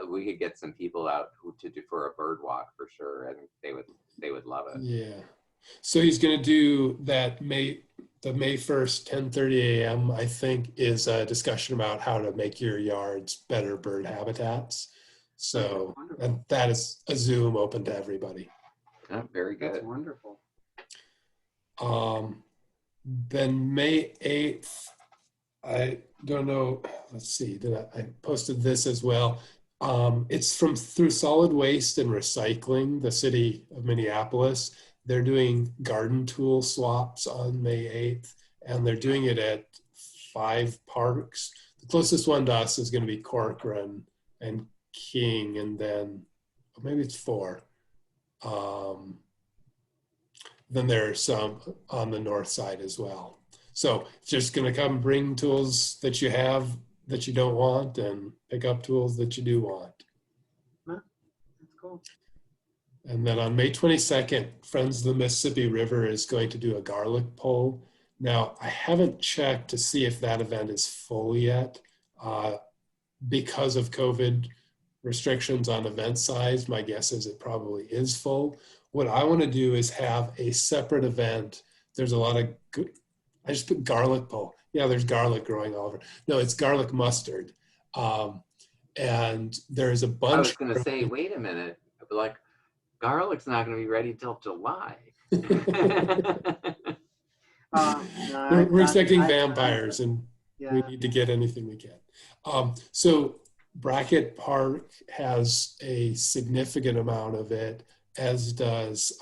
we could get some people out to do for a bird walk for sure. I think they would love it. Yeah. So he's going to do that the May 1st, 10:30 a.m., I think, is a discussion about how to make your yards better bird habitats. So, and that is a Zoom open to everybody. Oh, very good. That's wonderful. Then May 8th, I don't know, let's see, I posted this as well. It's through Solid Waste and Recycling, the city of Minneapolis. They're doing garden tool swaps on May 8th, and they're doing it at 5 parks. The closest one to us is going to be Corcoran and King, and then maybe it's 4. Then there are some on the north side as well. So just going to come bring tools that you have that you don't want and pick up tools that you do want. That's cool. And then on May 22nd, Friends of the Mississippi River is going to do a garlic pull. Now, I haven't checked to see if that event is full yet. Because of COVID restrictions on event size, my guess is it probably is full. What I want to do is have a separate event. There's a lot of good, I just put garlic pull. Yeah, there's garlic growing all over. No, it's garlic mustard. And there's a bunch. I was going to say, wait a minute, like garlic's not going to be ready till July. We're expecting vampires, and we need to get anything we can. So Brackett Park has a significant amount of it, as does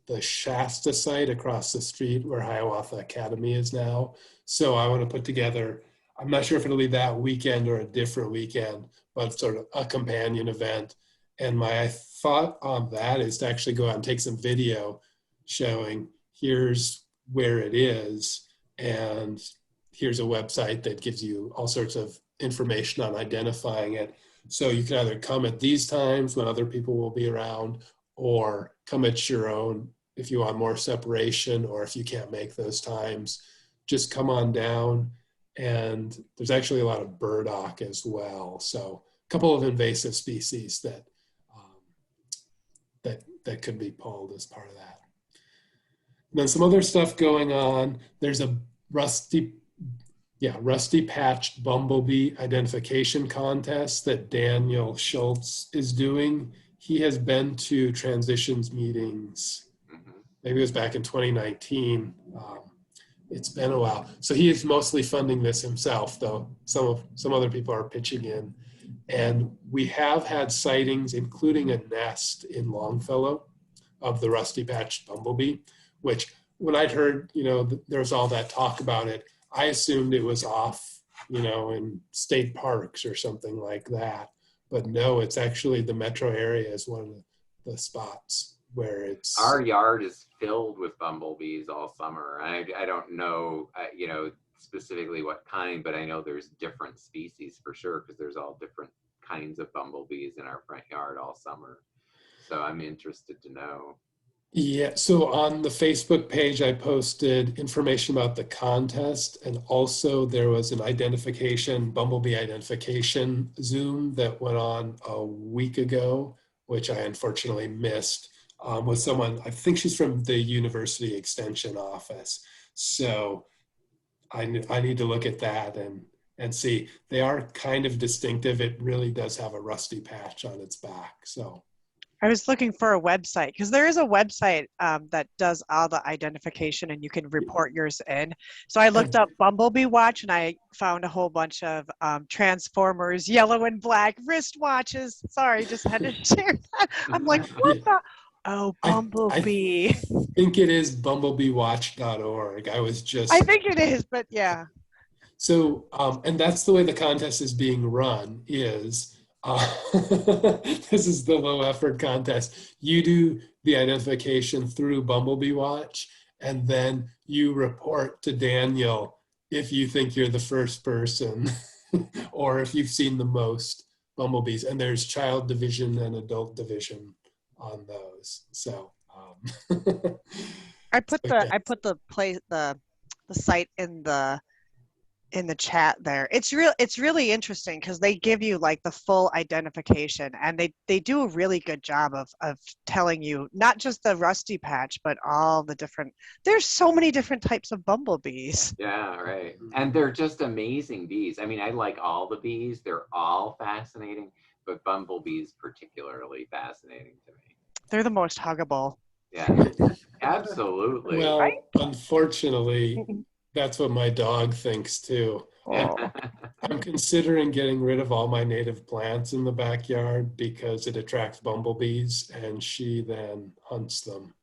the Shasta site across the street where Hiawatha Academy is now. So I want to put together, I'm not sure if it'll be that weekend or a different weekend, but sort of a companion event. And my thought on that is to actually go out and take some video showing here's where it is, and here's a website that gives you all sorts of information on identifying it. So you can either come at these times when other people will be around, or come at your own if you want more separation, or if you can't make those times, just come on down. And there's actually a lot of burdock as well. So a couple of invasive species that that could be pulled as part of that. And then some other stuff going on. There's a rusty patched bumblebee identification contest that Daniel Schultz is doing. He has been to transitions meetings. Maybe it was back in 2019. It's been a while. So he is mostly funding this himself, though some other people are pitching in. And we have had sightings, including a nest in Longfellow of the rusty patched bumblebee, which when I'd heard, there was all that talk about it, I assumed it was off, in state parks or something like that. But no, it's actually the metro area is one of the spots where it's. Our yard is filled with bumblebees all summer. I don't know, specifically what kind, but I know there's different species for sure, because there's all different kinds of bumblebees in our front yard all summer. So I'm interested to know. Yeah, so on the Facebook page, I posted information about the contest, and also there was an bumblebee identification Zoom that went on a week ago, which I unfortunately missed, with someone, I think she's from the University Extension office. So I need to look at that and see. They are kind of distinctive. It really does have a rusty patch on its back, so. I was looking for a website, because there is a website that does all the identification and you can report yours in. So I looked up Bumblebee Watch and I found a whole bunch of Transformers, yellow and black wristwatches. Sorry, just had to share that. I'm like, what the? Oh, Bumblebee. I think it is bumblebeewatch.org. I think it is, but yeah. So, and that's the way the contest is being run is, this is the low effort contest. You do the identification through Bumblebee Watch, and then you report to Daniel if you think you're the first person or if you've seen the most bumblebees, and there's child division and adult division on those. So I put so, yeah. the site in the chat there. It's really interesting because they give you like the full identification, and they do a really good job of telling you not just the rusty patch, but all the different, there's so many different types of bumblebees. Yeah, right. And they're just amazing bees. I mean, I like all the bees. They're all fascinating, but bumblebees particularly fascinating to me. They're the most huggable. Yeah, absolutely. Well, Right? unfortunately, that's what my dog thinks too. Oh. I'm considering getting rid of all my native plants in the backyard because it attracts bumblebees, and she then hunts them.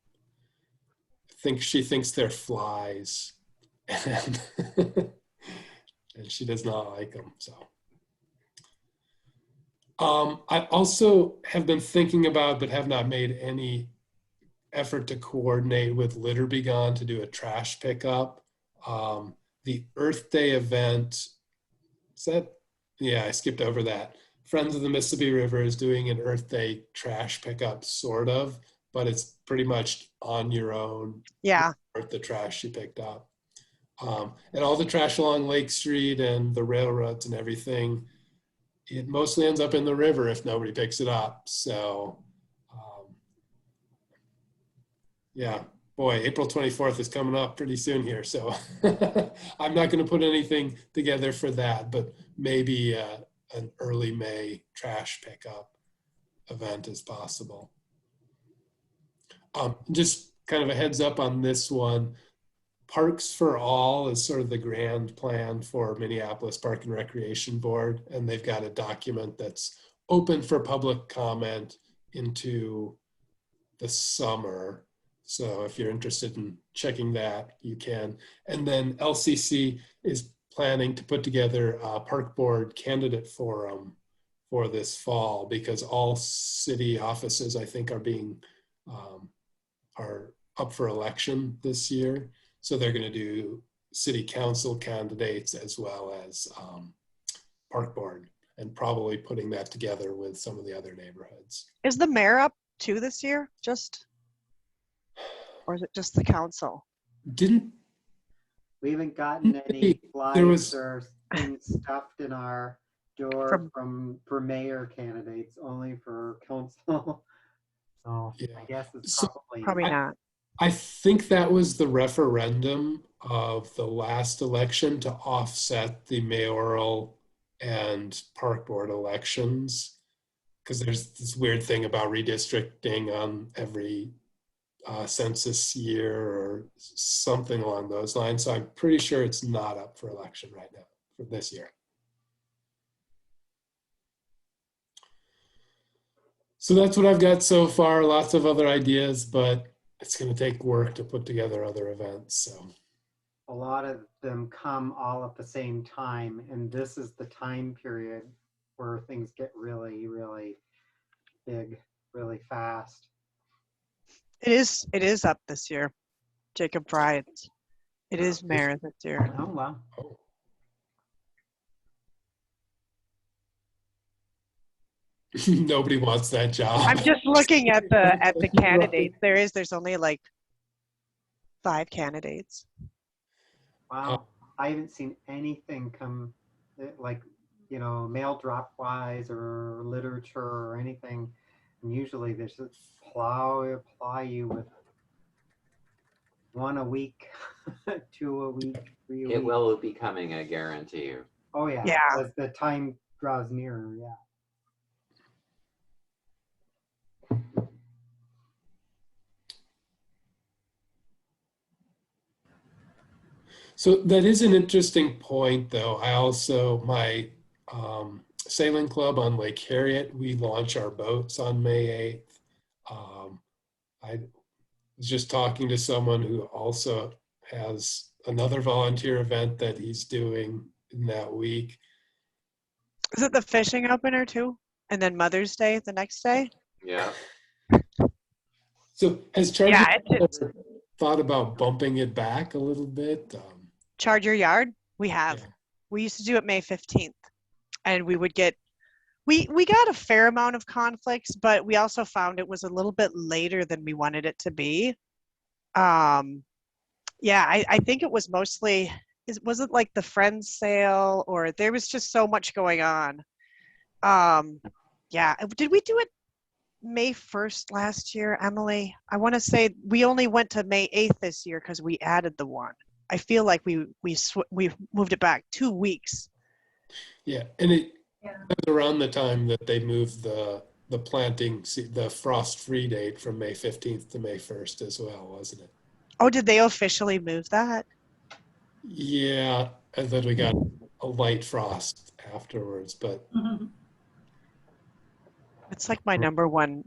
She thinks they're flies, and, and she does not like them. So I also have been thinking about, but have not made any effort to coordinate with Litter Be Gone to do a trash pickup. The Earth Day event, I skipped over that. Friends of the Mississippi River is doing an Earth Day trash pickup, sort of, but it's pretty much on your own. Yeah. The trash you picked up. And all the trash along Lake Street and the railroads and everything, it mostly ends up in the river if nobody picks it up. So, yeah. Boy, April 24th is coming up pretty soon here. So I'm not going to put anything together for that, but maybe an early May trash pickup event is possible. Just kind of a heads up on this one. Parks for All is sort of the grand plan for Minneapolis Park and Recreation Board, and they've got a document that's open for public comment into the summer. So if you're interested in checking that, you can. And then LCC is planning to put together a park board candidate forum for this fall, because all city offices, I think, are up for election this year. So they're going to do city council candidates as well as park board, and probably putting that together with some of the other neighborhoods. Is the mayor up too this year? Or is it just the council? We haven't gotten any flyers was- or things stuffed in our door for mayor candidates, only for council. So Yeah. I guess it's So- Probably not. I think that was the referendum of the last election to offset the mayoral and park board elections, because there's this weird thing about redistricting on every census year or something along those lines. So I'm pretty sure it's not up for election right now for this year. So that's what I've got so far. Lots of other ideas, but it's going to take work to put together other events. So a lot of them come all at the same time, and this is the time period where things get really, really big, really fast. It is up this year. Jacob Fry. It is mayor this year. Oh, wow. oh. Nobody wants that job. I'm just looking at the candidates. There's only like 5 candidates. Wow. I haven't seen anything come like, mail drop wise or literature or anything. And usually they just apply you with 1 a week, 2 a week, 3 a week. It will be coming, I guarantee you. Oh yeah. Yeah. As the time draws nearer, yeah. So that is an interesting point, though. My sailing club on Lake Harriet, we launch our boats on May 8th. I was just talking to someone who also has another volunteer event that he's doing in that week. Is it the fishing opener too? And then Mother's Day the next day? Yeah. So has Chard Yeah, it's thought about bumping it back a little bit? Chard Your Yard. We have. Yeah. We used to do it May 15th, and we would get We got a fair amount of conflicts, but we also found it was a little bit later than we wanted it to be. Yeah, I think it was mostly, was it like the Friends sale, or there was just so much going on. Yeah, did we do it May 1st last year, Emily? I want to say we only went to May 8th this year because we added the one. I feel like we moved it back 2 weeks. Yeah, and it Yeah. was around the time that they moved the the frost-free date from May 15th to May 1st as well, wasn't it? Oh, did they officially move that? Yeah, and then we got a light frost afterwards, but It's like my number one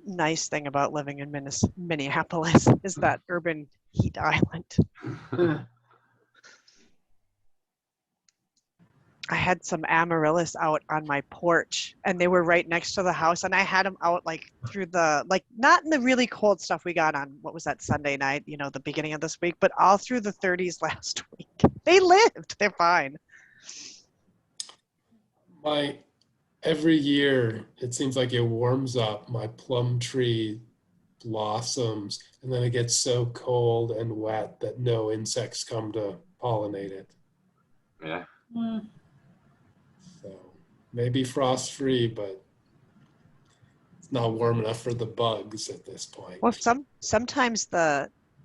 nice thing about living in Minneapolis is that urban heat island. I had some amaryllis out on my porch, and they were right next to the house, and I had them out like through not in the really cold stuff we got on, what was that, Sunday night, the beginning of this week, but all through the 30s last week. They lived. They're fine. Every year it seems like it warms up, my plum tree blossoms, and then it gets so cold and wet that no insects come to pollinate it. Yeah. So maybe frost-free, but it's not warm enough for the bugs at this point. Well, sometimes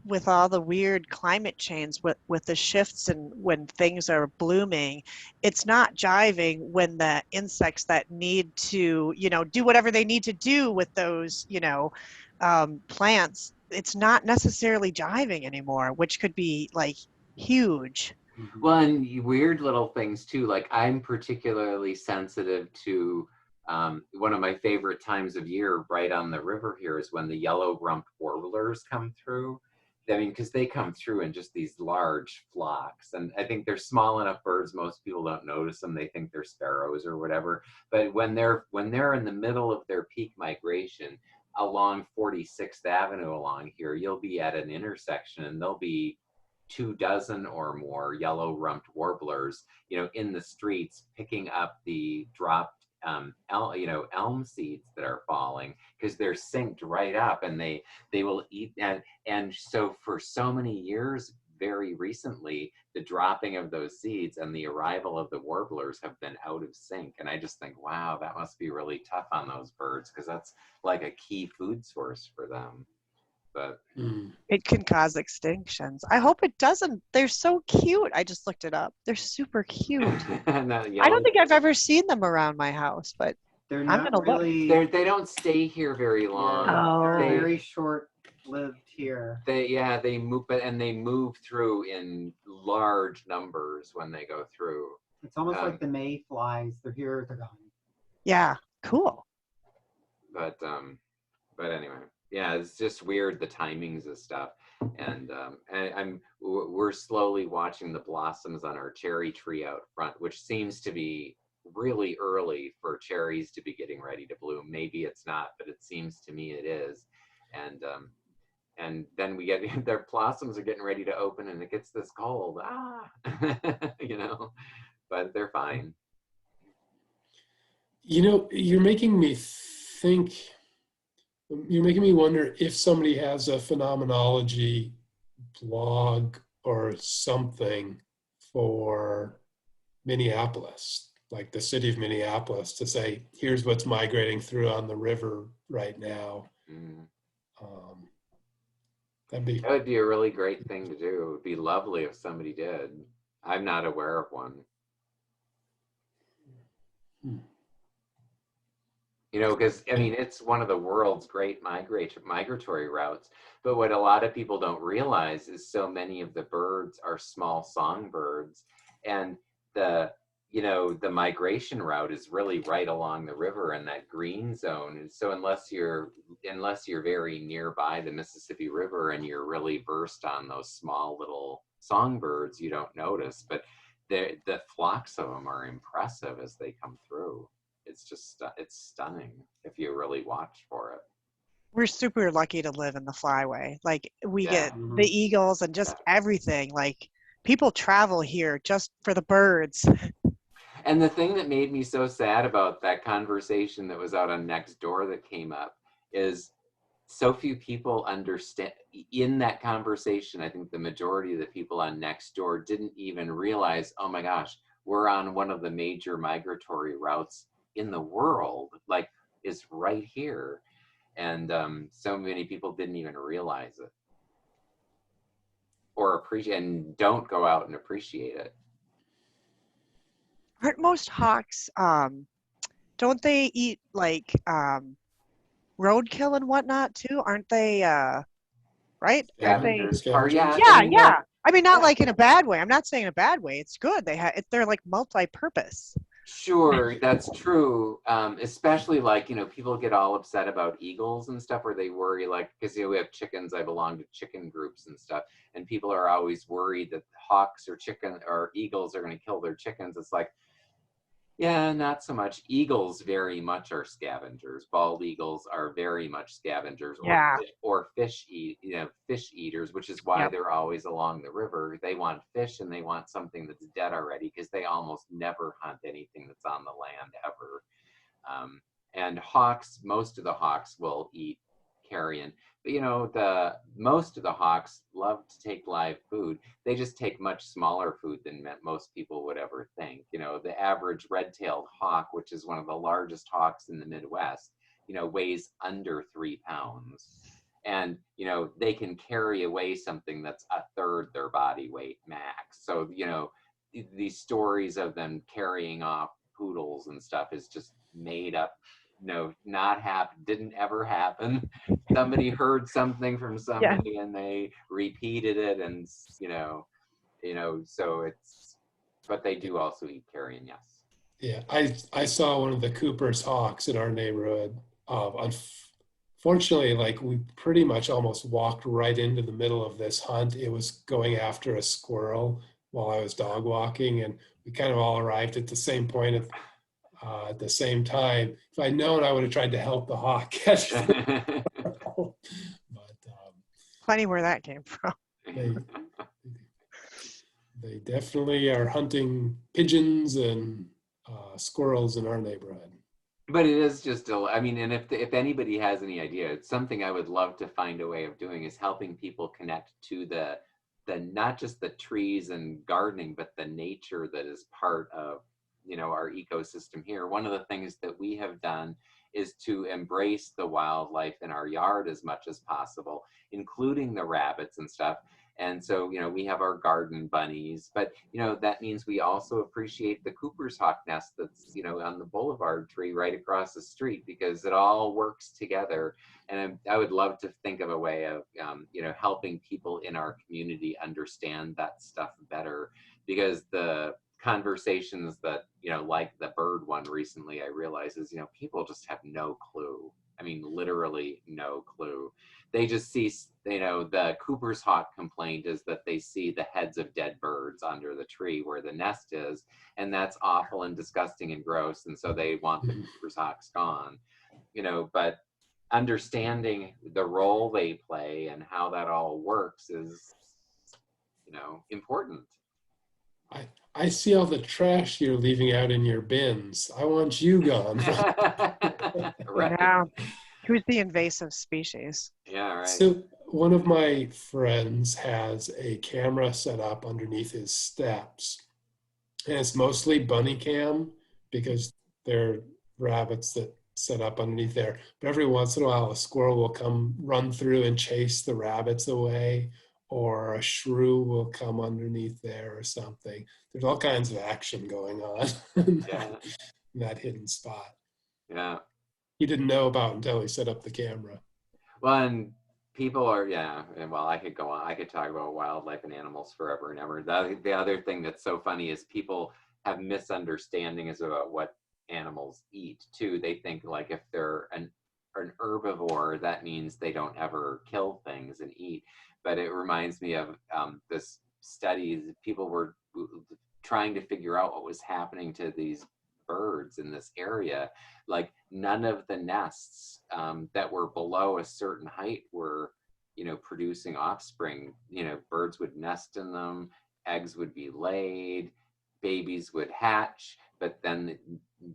with all the weird climate change with the shifts and when things are blooming, it's not jiving when the insects that need to, do whatever they need to do with those, plants, it's not necessarily jiving anymore, which could be like huge. Well, and weird little things too. Like I'm particularly sensitive to one of my favorite times of year right on the river here is when the yellow-rumped warblers come through. I mean, because they come through in just these large flocks, and I think they're small enough birds. Most people don't notice them; they think they're sparrows or whatever. But when they're in the middle of their peak migration along 46th Avenue along here, you'll be at an intersection, and there'll be 24 or more yellow-rumped warblers, in the streets picking up the dropped elm seeds that are falling because they're synced right up, and they will eat that. And so for so many years, very recently, the dropping of those seeds and the arrival of the warblers have been out of sync. And I just think, wow, that must be really tough on those birds because that's like a key food source for them. But it can cause extinctions. I hope it doesn't. They're so cute. I just looked it up. They're super cute. I don't think I've ever seen them around my house, but They're I'm not gonna really. they don't stay here very long. Oh. They're very short-lived here. They move, and they move through in large numbers when they go through. It's almost like the mayflies. They're here, they're gone. Yeah, cool. But anyway, yeah, it's just weird, the timings of stuff. And we're slowly watching the blossoms on our cherry tree out front, which seems to be really early for cherries to be getting ready to bloom. Maybe it's not, but it seems to me it is. And then we get their blossoms are getting ready to open, and it gets this cold. But they're fine. You're making me think. You're making me wonder if somebody has a phenomenology blog or something for Minneapolis, like the city of Minneapolis, to say, here's what's migrating through on the river right now. That would be a really great thing to do. It would be lovely if somebody did. I'm not aware of one. Because it's one of the world's great migratory routes. But what a lot of people don't realize is so many of the birds are small songbirds, and the migration route is really right along the river in that green zone. And so unless you're very nearby the Mississippi River and you're really versed on those small little songbirds, you don't notice. But the flocks of them are impressive as they come through. It's just, it's stunning if you really watch for it. We're super lucky to live in the flyway. Like we get the eagles and just everything. Like people travel here just for the birds. And the thing that made me so sad about that conversation that was out on Nextdoor that came up is so few people understand in that conversation. I think the majority of the people on Nextdoor didn't even realize, oh my gosh, we're on one of the major migratory routes in the world, like is right here. And so many people didn't even realize it or appreciate, and don't go out and appreciate it. Aren't most hawks, don't they eat like roadkill and whatnot too? Aren't they, right? Aren't they? Scavengers, Scavengers? Yeah, I mean, yeah. I mean, not yeah. like in a bad way. I'm not saying in a bad way. It's good. They're like multi-purpose. Sure, that's true. Especially like, people get all upset about eagles and stuff where they worry, like, because we have chickens, I belong to chicken groups and stuff, and people are always worried that hawks or eagles are going to kill their chickens. It's like, yeah, not so much. Eagles very much are scavengers. Bald eagles are very much scavengers, Yeah. or fish eaters, which is why Yep. they're always along the river. They want fish and they want something that's dead already, because they almost never hunt anything that's on the land ever. And hawks, most of the hawks will eat carrion. But most of the hawks love to take live food. They just take much smaller food than most people would ever think. The average red-tailed hawk, which is one of the largest hawks in the Midwest, weighs under 3 pounds. And, they can carry away something that's a third their body weight max. So, these stories of them carrying off poodles and stuff is just made up. Not happen, didn't ever happen. Somebody heard something from somebody and they repeated it, and so it's, but they do also eat carrion, yes. Yeah, I saw one of the Cooper's hawks in our neighborhood. Unfortunately, like we pretty much almost walked right into the middle of this hunt. It was going after a squirrel while I was dog walking, and we kind of all arrived at the same point at the same time. If I'd known, I would have tried to help the hawk catch the squirrel. But Funny where that came from. they definitely are hunting pigeons and squirrels in our neighborhood. But it is just and if anybody has any idea, it's something I would love to find a way of doing, is helping people connect to the not just the trees and gardening, but the nature that is part of our ecosystem here. One of the things that we have done is to embrace the wildlife in our yard as much as possible, including the rabbits and stuff. And so, we have our garden bunnies, but, that means we also appreciate the Cooper's hawk nest that's, on the boulevard tree right across the street, because it all works together. And I would love to think of a way of, helping people in our community understand that stuff better, because the conversations that, like the bird one recently, I realized is, people just have no clue. I mean, literally no clue. They just see, the Cooper's hawk complaint is that they see the heads of dead birds under the tree where the nest is, and that's awful and disgusting and gross, and so they want the Cooper's hawks gone. But understanding the role they play and how that all works is, important. I see all the trash you're leaving out in your bins. I want you gone. Right. Yeah. Who's the invasive species? Yeah, right. So one of my friends has a camera set up underneath his steps, and it's mostly bunny cam because they're rabbits that set up underneath there. But every once in a while, a squirrel will come run through and chase the rabbits away, or a shrew will come underneath there or something. There's all kinds of action going on in that hidden spot. Yeah. He didn't know about until he set up the camera. Well, and people are, well, I could go on. I could talk about wildlife and animals forever and ever. The other thing that's so funny is people have misunderstandings about what animals eat too. They think like if they're an herbivore, that means they don't ever kill things and eat. But it reminds me of this study. People were trying to figure out what was happening to these birds in this area. Like none of the nests that were below a certain height were, producing offspring. Birds would nest in them, eggs would be laid, babies would hatch, but then,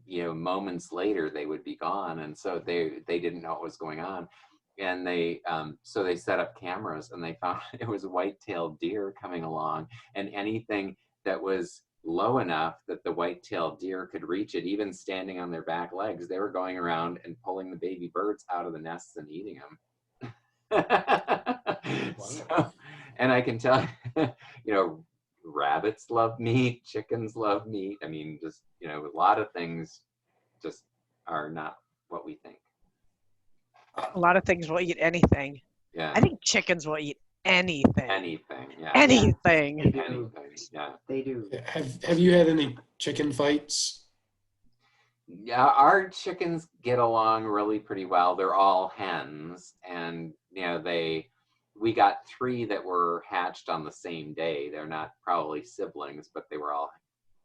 you know, moments later they would be gone. And so they didn't know what was going on. And so they set up cameras and they found it was white-tailed deer coming along, and anything that was low enough that the white-tailed deer could reach it, even standing on their back legs, they were going around and pulling the baby birds out of the nests and eating them. So, and I can tell you, you know, rabbits love meat, chickens love meat. I mean, just, you know, a lot of things just are not what we think. A lot of things will eat anything. Yeah. I think chickens will eat anything. Anything. Yeah. Anything. They do. Anything. Yeah. They do. Have you had any chicken fights? Yeah, our chickens get along really pretty well. They're all hens, and you know, we got 3 that were hatched on the same day. They're not probably siblings, but they were all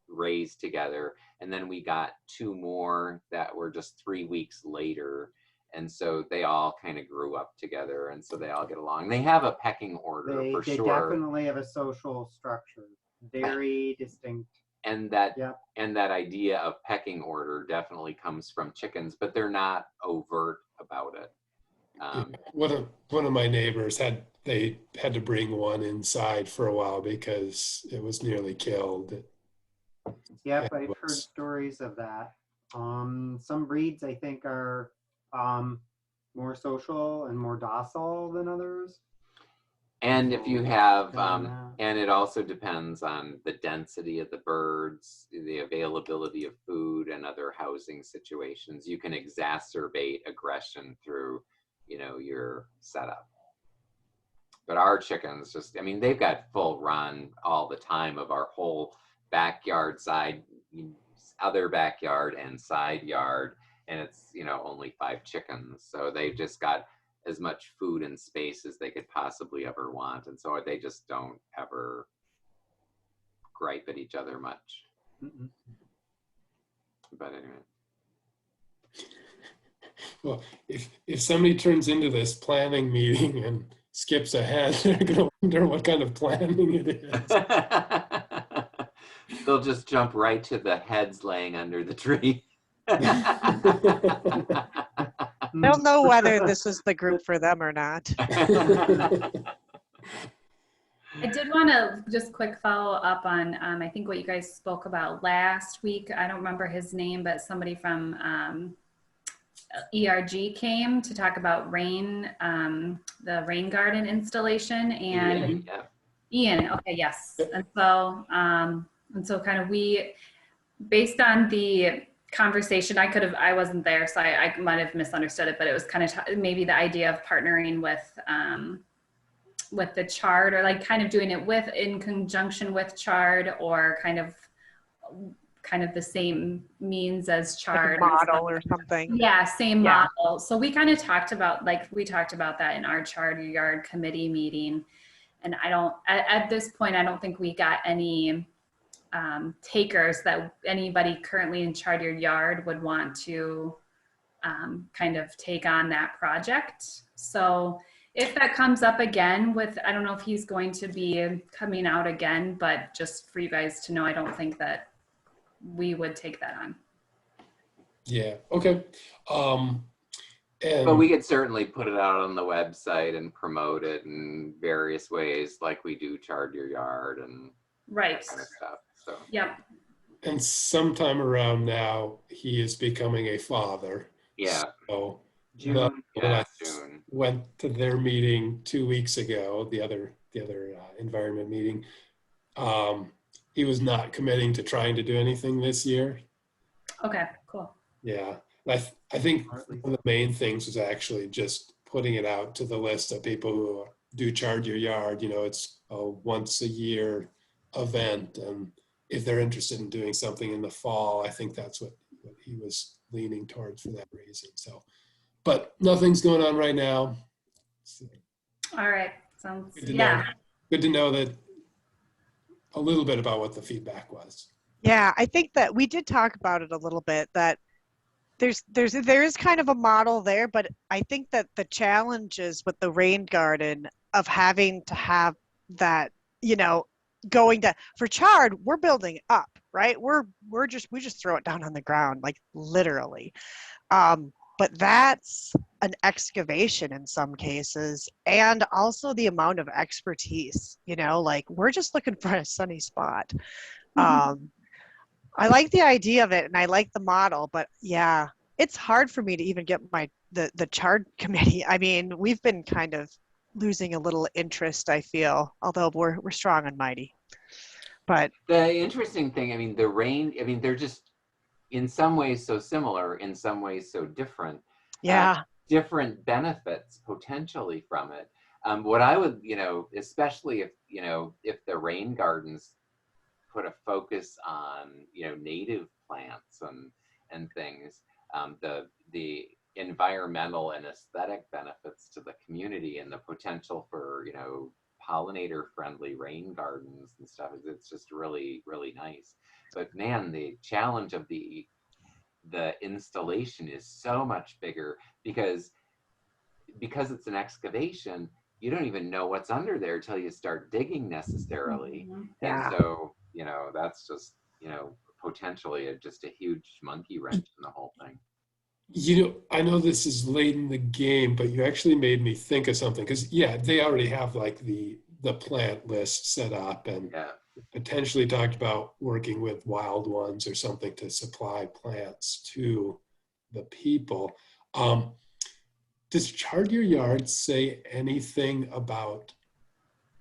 raised together. And then we got 2 more that were just 3 weeks later. And so they all kind of grew up together, and so they all get along. They have a pecking order They for sure. definitely have a social structure, very distinct. And that Yeah. and that idea of pecking order definitely comes from chickens, but they're not overt about it. One of my neighbors had to bring one inside for a while because it was nearly killed. Yep, It I've heard was- stories of that. Some breeds I think are more social and more docile than others. And if you have, Yeah. and it also depends on the density of the birds, the availability of food, and other housing situations. You can exacerbate aggression through, you know, your setup. But our chickens just, I mean, they've got full run all the time of our whole backyard, other backyard and side yard. And it's, you know, only 5 chickens. So they've just got as much food and space as they could possibly ever want. And so they just don't ever gripe at each other much. Mm-mm. But anyway. Well, if somebody turns into this planning meeting and skips ahead, they're going to wonder what kind of planning it is. They'll just jump right to the heads laying under the tree. They'll know whether this is the group for them or not. I did want to just quick follow up on, I think what you guys spoke about last week. I don't remember his name, but somebody from ERG came to talk about the rain garden installation, and Yeah. Ian, okay, yes. And so kind of based on the conversation, I wasn't there, so I might have misunderstood it, but it was kind of maybe the idea of partnering with the Chard, or like kind of doing it in conjunction with Chard, or kind of the same means as Chard. Like a model or something. Yeah, same Yeah. model. So we kind of talked about that in our Chard Your Yard committee meeting. And at this point, I don't think we got any takers that anybody currently in Chard Your Yard would want to kind of take on that project. So if that comes up again I don't know if he's going to be coming out again, but just for you guys to know, I don't think that we would take that on. Yeah. Okay. And But we could certainly put it out on the website and promote it in various ways, like we do Chard Your Yard and Right. that kind of stuff. So Yep. and sometime around now, he is becoming a father. yeah, So June. when I June. went to their meeting 2 weeks ago, the other environment meeting, he was not committing to trying to do anything this year. Okay, cool. Yeah, I think one of the main things was actually just putting it out to the list of people who do Chard Your Yard. You know, it's a once a year event, and if they're interested in doing something in the fall, I think that's what he was leaning towards for that reason. So, but nothing's going on right now. So, All right. Sounds good to yeah. know. Good to know that a little bit about what the feedback was. Yeah, I think that we did talk about it a little bit, that there is kind of a model there, but I think that the challenges with the rain garden of having to have that, you know, going to, for chard, we're building up, right? We just throw it down on the ground, like literally. But that's an excavation in some cases, and also the amount of expertise, like we're just looking for a sunny spot. I like the idea of it and I like the model, but yeah, it's hard for me to even get the chard committee. I mean, we've been kind of losing a little interest, I feel, although we're strong and mighty. But the interesting thing, I mean, they're just in some ways so similar, in some ways so different. yeah. Different benefits potentially from it. What I would, especially if the rain gardens put a focus on, native plants and things, the environmental and aesthetic benefits to the community and the potential for, pollinator friendly rain gardens and stuff, it's just really, really nice. But man, the challenge of the installation is so much bigger because it's an excavation. You don't even know what's under there till you start digging necessarily. Yeah. And so that's just potentially just a huge monkey wrench in the whole thing. I know this is late in the game, but you actually made me think of something, because they already have like the plant list set up, and potentially talked about working with wild ones or something to supply plants to the people. Does Chard Your Yard say anything about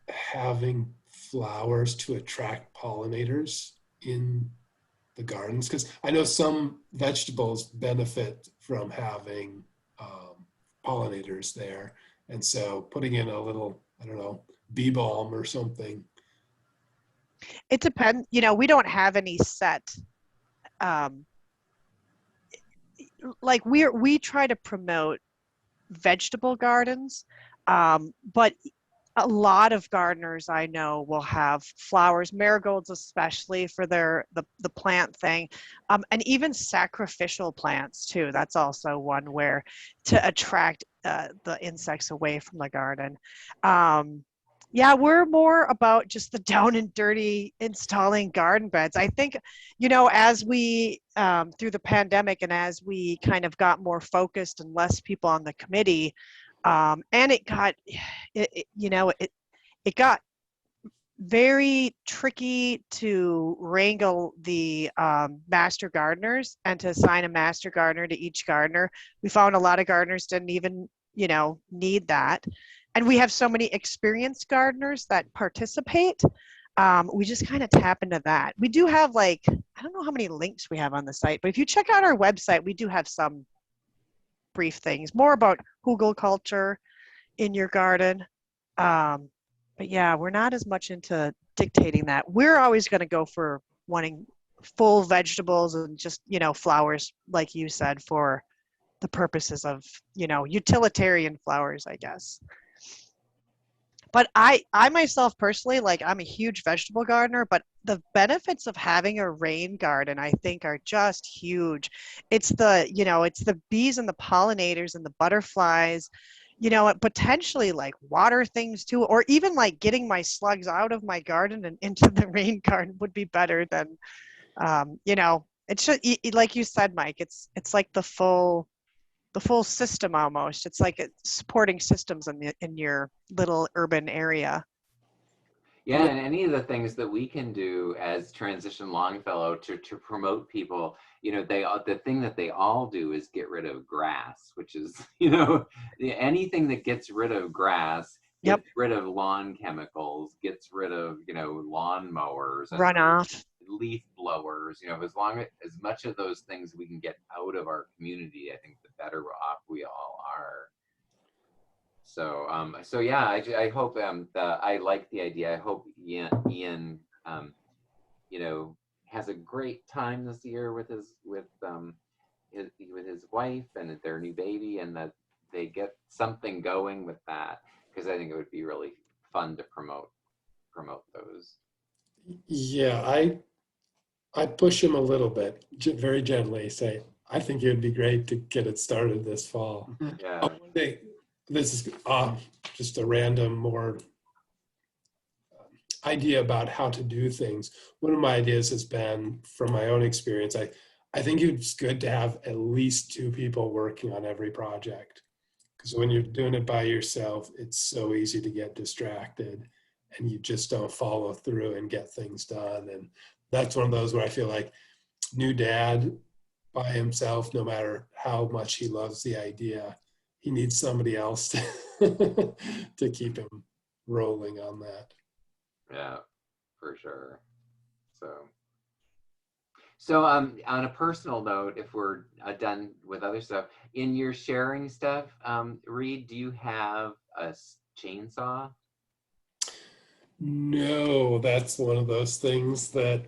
having flowers to attract pollinators in the gardens? Because I know some vegetables benefit from having pollinators there. And so putting in a little, I don't know, bee balm or something. It depends. We don't have any set, like we try to promote vegetable gardens, but a lot of gardeners I know will have flowers, marigolds especially for the plant thing, and even sacrificial plants too. That's also one where to attract the insects away from the garden. We're more about just the down and dirty installing garden beds. I think, as we, through the pandemic and as we kind of got more focused and less people on the committee, and it got very tricky to wrangle the master gardeners and to assign a master gardener to each gardener. We found a lot of gardeners didn't even, need that. And we have so many experienced gardeners that participate. We just kind of tap into that. We do have I don't know how many links we have on the site, but if you check out our website, we do have some brief things, more about hugel culture in your garden. But we're not as much into dictating that. We're always going to go for wanting full vegetables and just, flowers, like you said, for the purposes of, utilitarian flowers, I guess. But I myself personally, I'm a huge vegetable gardener, but the benefits of having a rain garden, I think, are just huge. It's the bees and the pollinators and the butterflies, potentially water things too, or even getting my slugs out of my garden and into the rain garden would be better than, it should, like you said, Mike, it's like the full system almost. It's like supporting systems in your little urban area. Yeah, and any of the things that we can do as Transition Longfellow to promote people, the thing that they all do is get rid of grass, which is, anything that gets rid of grass, gets rid of lawn chemicals, gets rid of, lawn mowers, runoff, leaf blowers, as much of those things we can get out of our community, I think the better off we all are. So, I hope I like the idea. I hope Ian has a great time this year with his wife and their new baby, and that they get something going with that, because I think it would be really fun to promote those. Yeah, I push him a little bit, very gently, say, I think it would be great to get it started this fall. Yeah. One day, this is just a random, more idea about how to do things. One of my ideas has been, from my own experience, I think it's good to have at least 2 people working on every project. Because when you're doing it by yourself, it's so easy to get distracted and you just don't follow through and get things done. And that's one of those where I feel like new dad by himself, no matter how much he loves the idea, he needs somebody else to keep him rolling on that. Yeah, for sure. So on a personal note, if we're done with other stuff, in your sharing stuff, Reed, do you have a chainsaw? No, that's one of those things that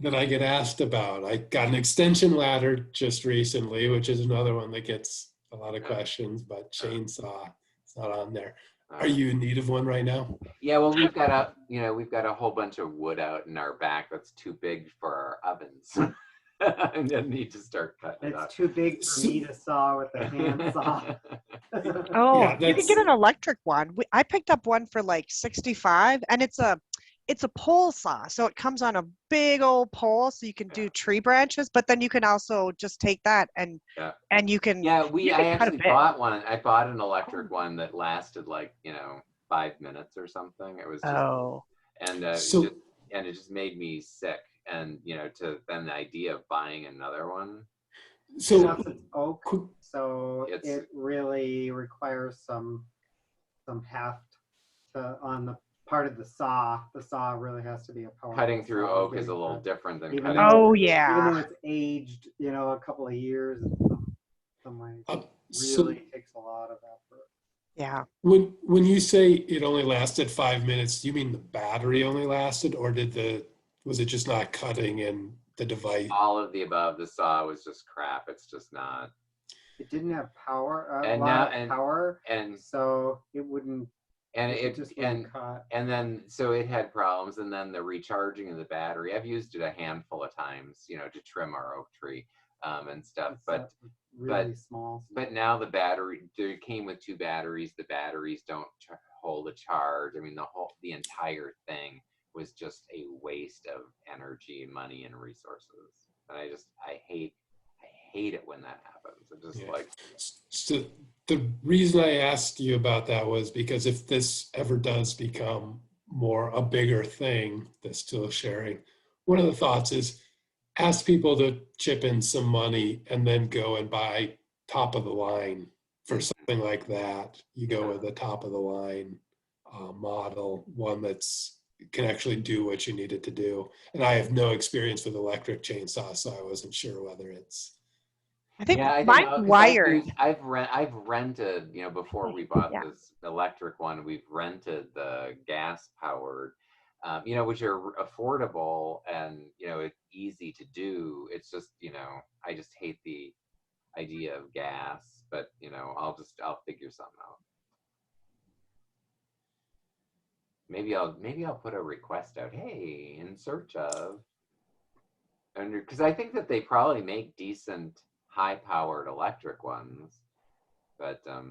I get asked about. I got an extension ladder just recently, which is another one that gets a lot of questions, but chainsaw, it's not on there. Are you in need of one right now? Yeah, well, we've got a whole bunch of wood out in our back that's too big for our ovens. And then need to start cutting it up. It's too big for me to saw with a handsaw. Oh, Yeah, you can get an electric one. I picked up one for like 65, and it's a pole saw. So it comes on a big old pole, so you can do tree branches, but then you can also just take that and you can I you can cut a actually bit. bought one. I bought an electric one that lasted like 5 minutes or something. It was just and it just made me sick. And to then the idea of buying another one. So It's oak, so it really requires some heft on the part of the saw. The saw really has to be a power. Cutting through oak is a little different than even cutting. though, yeah. Even though it's aged, a couple of years, some ways, really takes a lot of effort. Yeah. When you say it only lasted 5 minutes, do you mean the battery only lasted, or was it just not cutting and the device? All of the above. The saw was just crap. It's just not. It didn't have power, power, and so it wouldn't. And cut. And then so it had problems, and then the recharging of the battery. I've used it a handful of times, to trim our oak tree and stuff. But really small. But now the battery, there came with 2 batteries. The batteries don't hold a charge. I mean, the entire thing was just a waste of energy, money, and resources. And I hate it when that happens. I'm just So the reason I asked you about that was because if this ever does become a bigger thing, this tool sharing, one of the thoughts is ask people to chip in some money and then go and buy top of the line for something like that. You go with a top of the line model, one that's can actually do what you need it to do. And I have no experience with electric chainsaws, so I wasn't sure whether it's. I think mine's wired. I've rented, before we bought this electric one, we've rented the gas powered, which are affordable and, it's easy to do. It's just, I just hate the idea of gas, but, I'll figure something out. Maybe I'll put a request out. Hey, in search of, because I think that they probably make decent high-powered electric ones, but so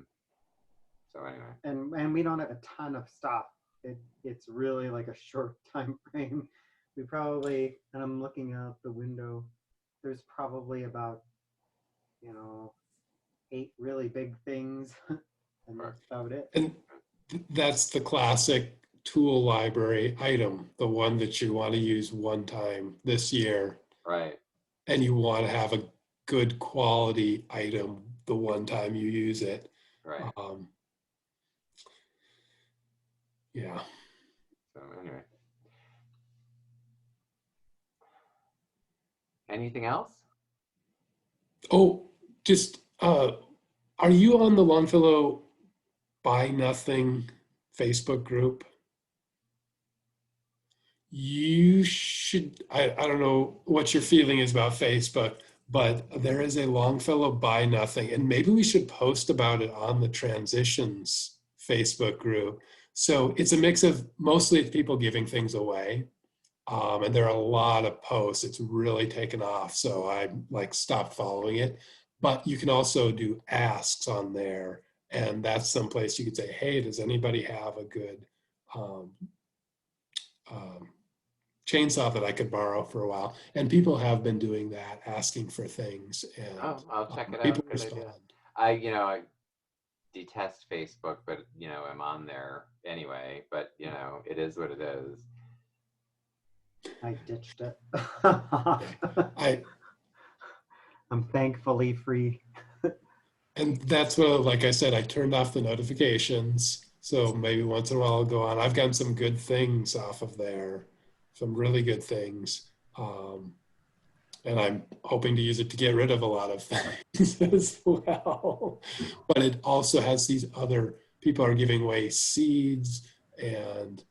anyway. And we don't have a ton of stuff. It's really like a short time frame. We probably, and I'm looking out the window, there's probably about 8 really big things, and that's about it. And that's the classic tool library item, the one that you want to use one time this year. Right. And you want to have a good quality item the one time you use it. Right. Yeah. So anyway. Anything else? Oh, just are you on the Longfellow Buy Nothing Facebook group? You should, I don't know what your feeling is about Facebook, but there is a Longfellow Buy Nothing, and maybe we should post about it on the Transitions Facebook group. So it's a mix of mostly people giving things away. And there are a lot of posts. It's really taken off. So I stopped following it, but you can also do asks on there. And that's someplace you could say, hey, does anybody have a good chainsaw that I could borrow for a while. And people have been doing that, asking for things. And Oh, I'll check it out. people Good idea. respond. I detest Facebook, but I'm on there anyway. But it is what it is. I ditched it. I I'm thankfully free. And that's what, like I said, I turned off the notifications. So maybe once in a while I'll go on. I've gotten some good things off of there, some really good things. And I'm hoping to use it to get rid of a lot of things as well. But it also has these other, people are giving away seeds and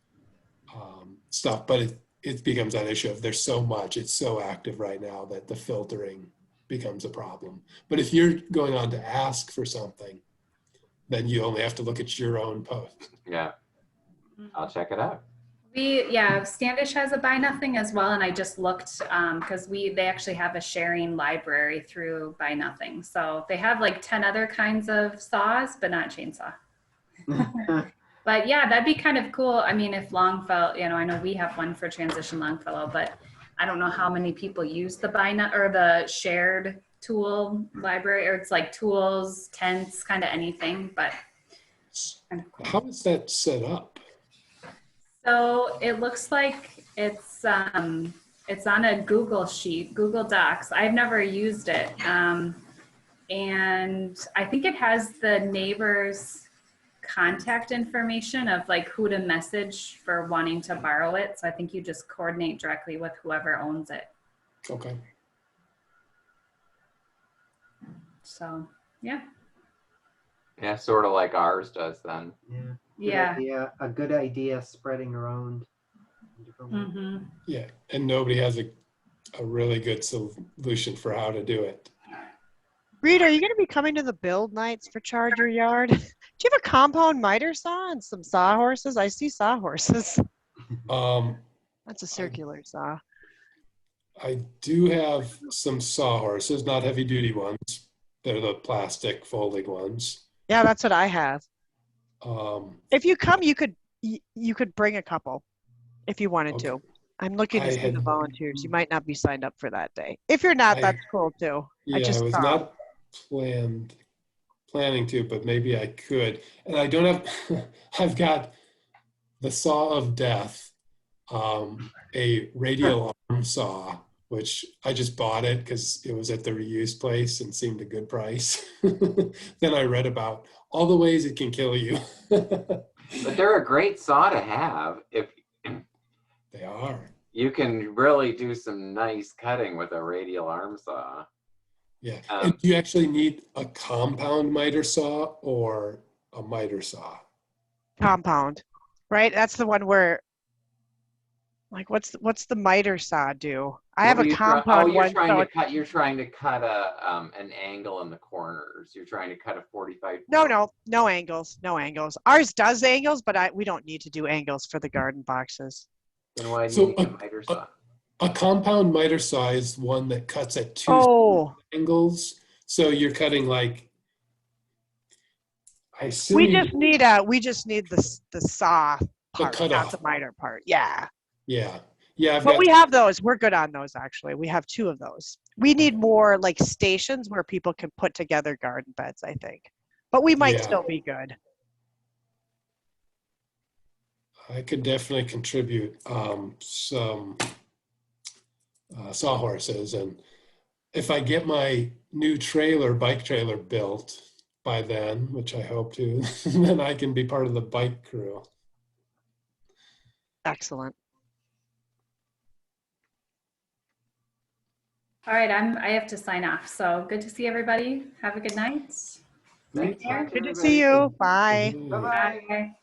stuff, but it becomes that issue of there's so much, it's so active right now that the filtering becomes a problem. But if you're going on to ask for something, then you only have to look at your own post. Yeah, I'll check it out. Standish has a buy nothing as well, and I just looked because they actually have a sharing library through buy nothing. So they have like 10 other kinds of saws, but not chainsaw. But yeah, that'd be kind of cool. I mean, if Longfellow, I know we have one for Transition Longfellow, but I don't know how many people use the or the shared tool library, or it's like tools, tents, kind of anything, but kind of cool. How is that set up? So it looks like it's on a Google sheet, Google Docs. I've never used it. And I think it has the neighbor's contact information of like who to message for wanting to borrow it. So I think you just coordinate directly with whoever owns it. Okay. So, yeah. Yeah, sort of like ours does then. Yeah. A good idea spreading around. Mm-hmm. Yeah, and nobody has a really good solution for how to do it. Reed, are you going to be coming to the build nights for Chard Your Yard? Do you have a compound miter saw and some sawhorses? I see sawhorses. That's a circular saw. I do have some sawhorses, not heavy duty ones. They're the plastic folding ones. Yeah, that's what I have. If you come, you could bring a couple if you wanted to. I'm looking to see the volunteers. You might not be signed up for that day. If you're not, that's cool too. Yeah, I was not planning to, but maybe I could. And I don't have, I've got the saw of death, a radial arm saw, which I just bought it because it was at the reuse place and seemed a good price. Then I read about all the ways it can kill you. But they're a great saw to have if They are. you can really do some nice cutting with a radial arm saw. Yeah. And do you actually need a compound miter saw or a miter saw? Compound, right? That's the one where, like, what's the miter saw do? I have a compound one. You're trying to cut an angle in the corners. You're trying to cut a 45. No angles. Ours does angles, but we don't need to do angles for the garden boxes. Then why do you need a miter saw? A compound miter saw is one that cuts at two angles. So you're cutting like, I assume we just need the saw part, not the miter part. Yeah. Yeah. But we have those. We're good on those, actually. We have 2 of those. We need more like stations where people can put together garden beds, I think. But we might still be good. I could definitely contribute some sawhorses. And if I get my new bike trailer built by then, which I hope to, then I can be part of the bike crew. Excellent. All right, I have to sign off. So good to see everybody. Have a good night. Thanks. Good to see you. Bye. Bye-bye. Bye.